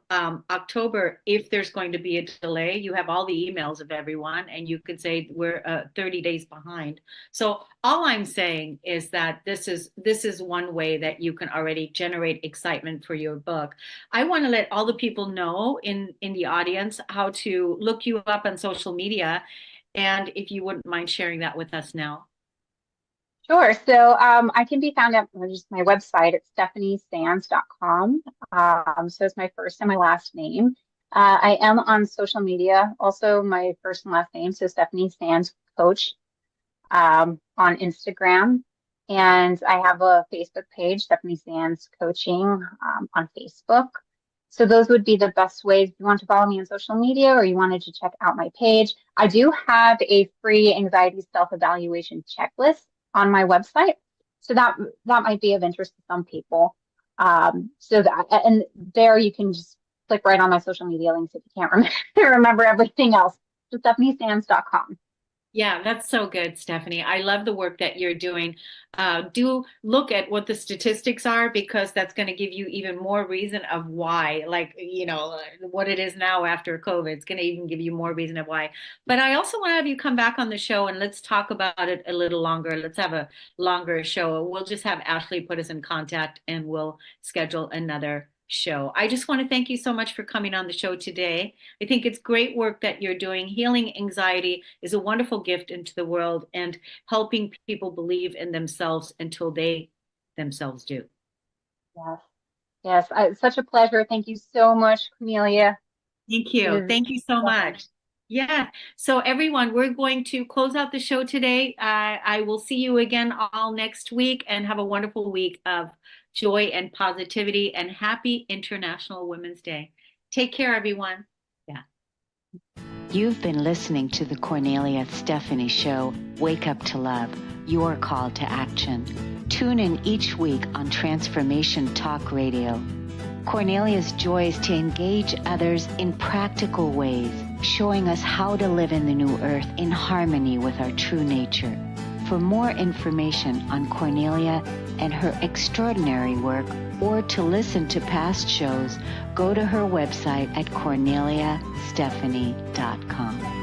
October, if there's going to be a delay, you have all the emails of everyone and you could say we're 30 days behind. So all I'm saying is that this is one way that you can already generate excitement for your book. I want to let all the people know in the audience how to look you up on social media, and if you wouldn't mind sharing that with us now. Sure. So I can be found at just my website at stephaniesands.com. So it's my first and my last name. I am on social media, also my first and last name, so Stephanie Sands Coach, on Instagram. And I have a Facebook page, Stephanie Sands Coaching, on Facebook. So those would be the best ways if you want to follow me on social media or you wanted to check out my page. I do have a free anxiety self-evaluation checklist on my website, so that might be of interest to some people. And there you can just click right on my social media links if you can't remember everything else. So stephaniesands.com. Yeah, that's so good, Stephanie. I love the work that you're doing. Do look at what the statistics are, because that's going to give you even more reason of why, what it is now after COVID. It's going to even give you more reason of why. But I also want to have you come back on the show and let's talk about it a little longer. Let's have a longer show. We'll just have Ashley put us in contact and we'll schedule another show. I just want to thank you so much for coming on the show today. I think it's great work that you're doing. Healing anxiety is a wonderful gift into the world, and helping people believe in themselves until they themselves do. Yes, it's such a pleasure. Thank you so much, Cornelia. Thank you. Thank you so much. Yeah. So everyone, we're going to close out the show today. I will see you again all next week, and have a wonderful week of joy and positivity, and happy International Women's Day. Take care, everyone. Yeah. You've been listening to the Cornelia Stephanie Show, Wake Up to Love, your call to action. Tune in each week on Transformation Talk Radio. Cornelia's joy is to engage others in practical ways, showing us how to live in the new earth in harmony with our true nature. For more information on Cornelia and her extraordinary work, or to listen to past shows, go to her website at corneliastephanie.com.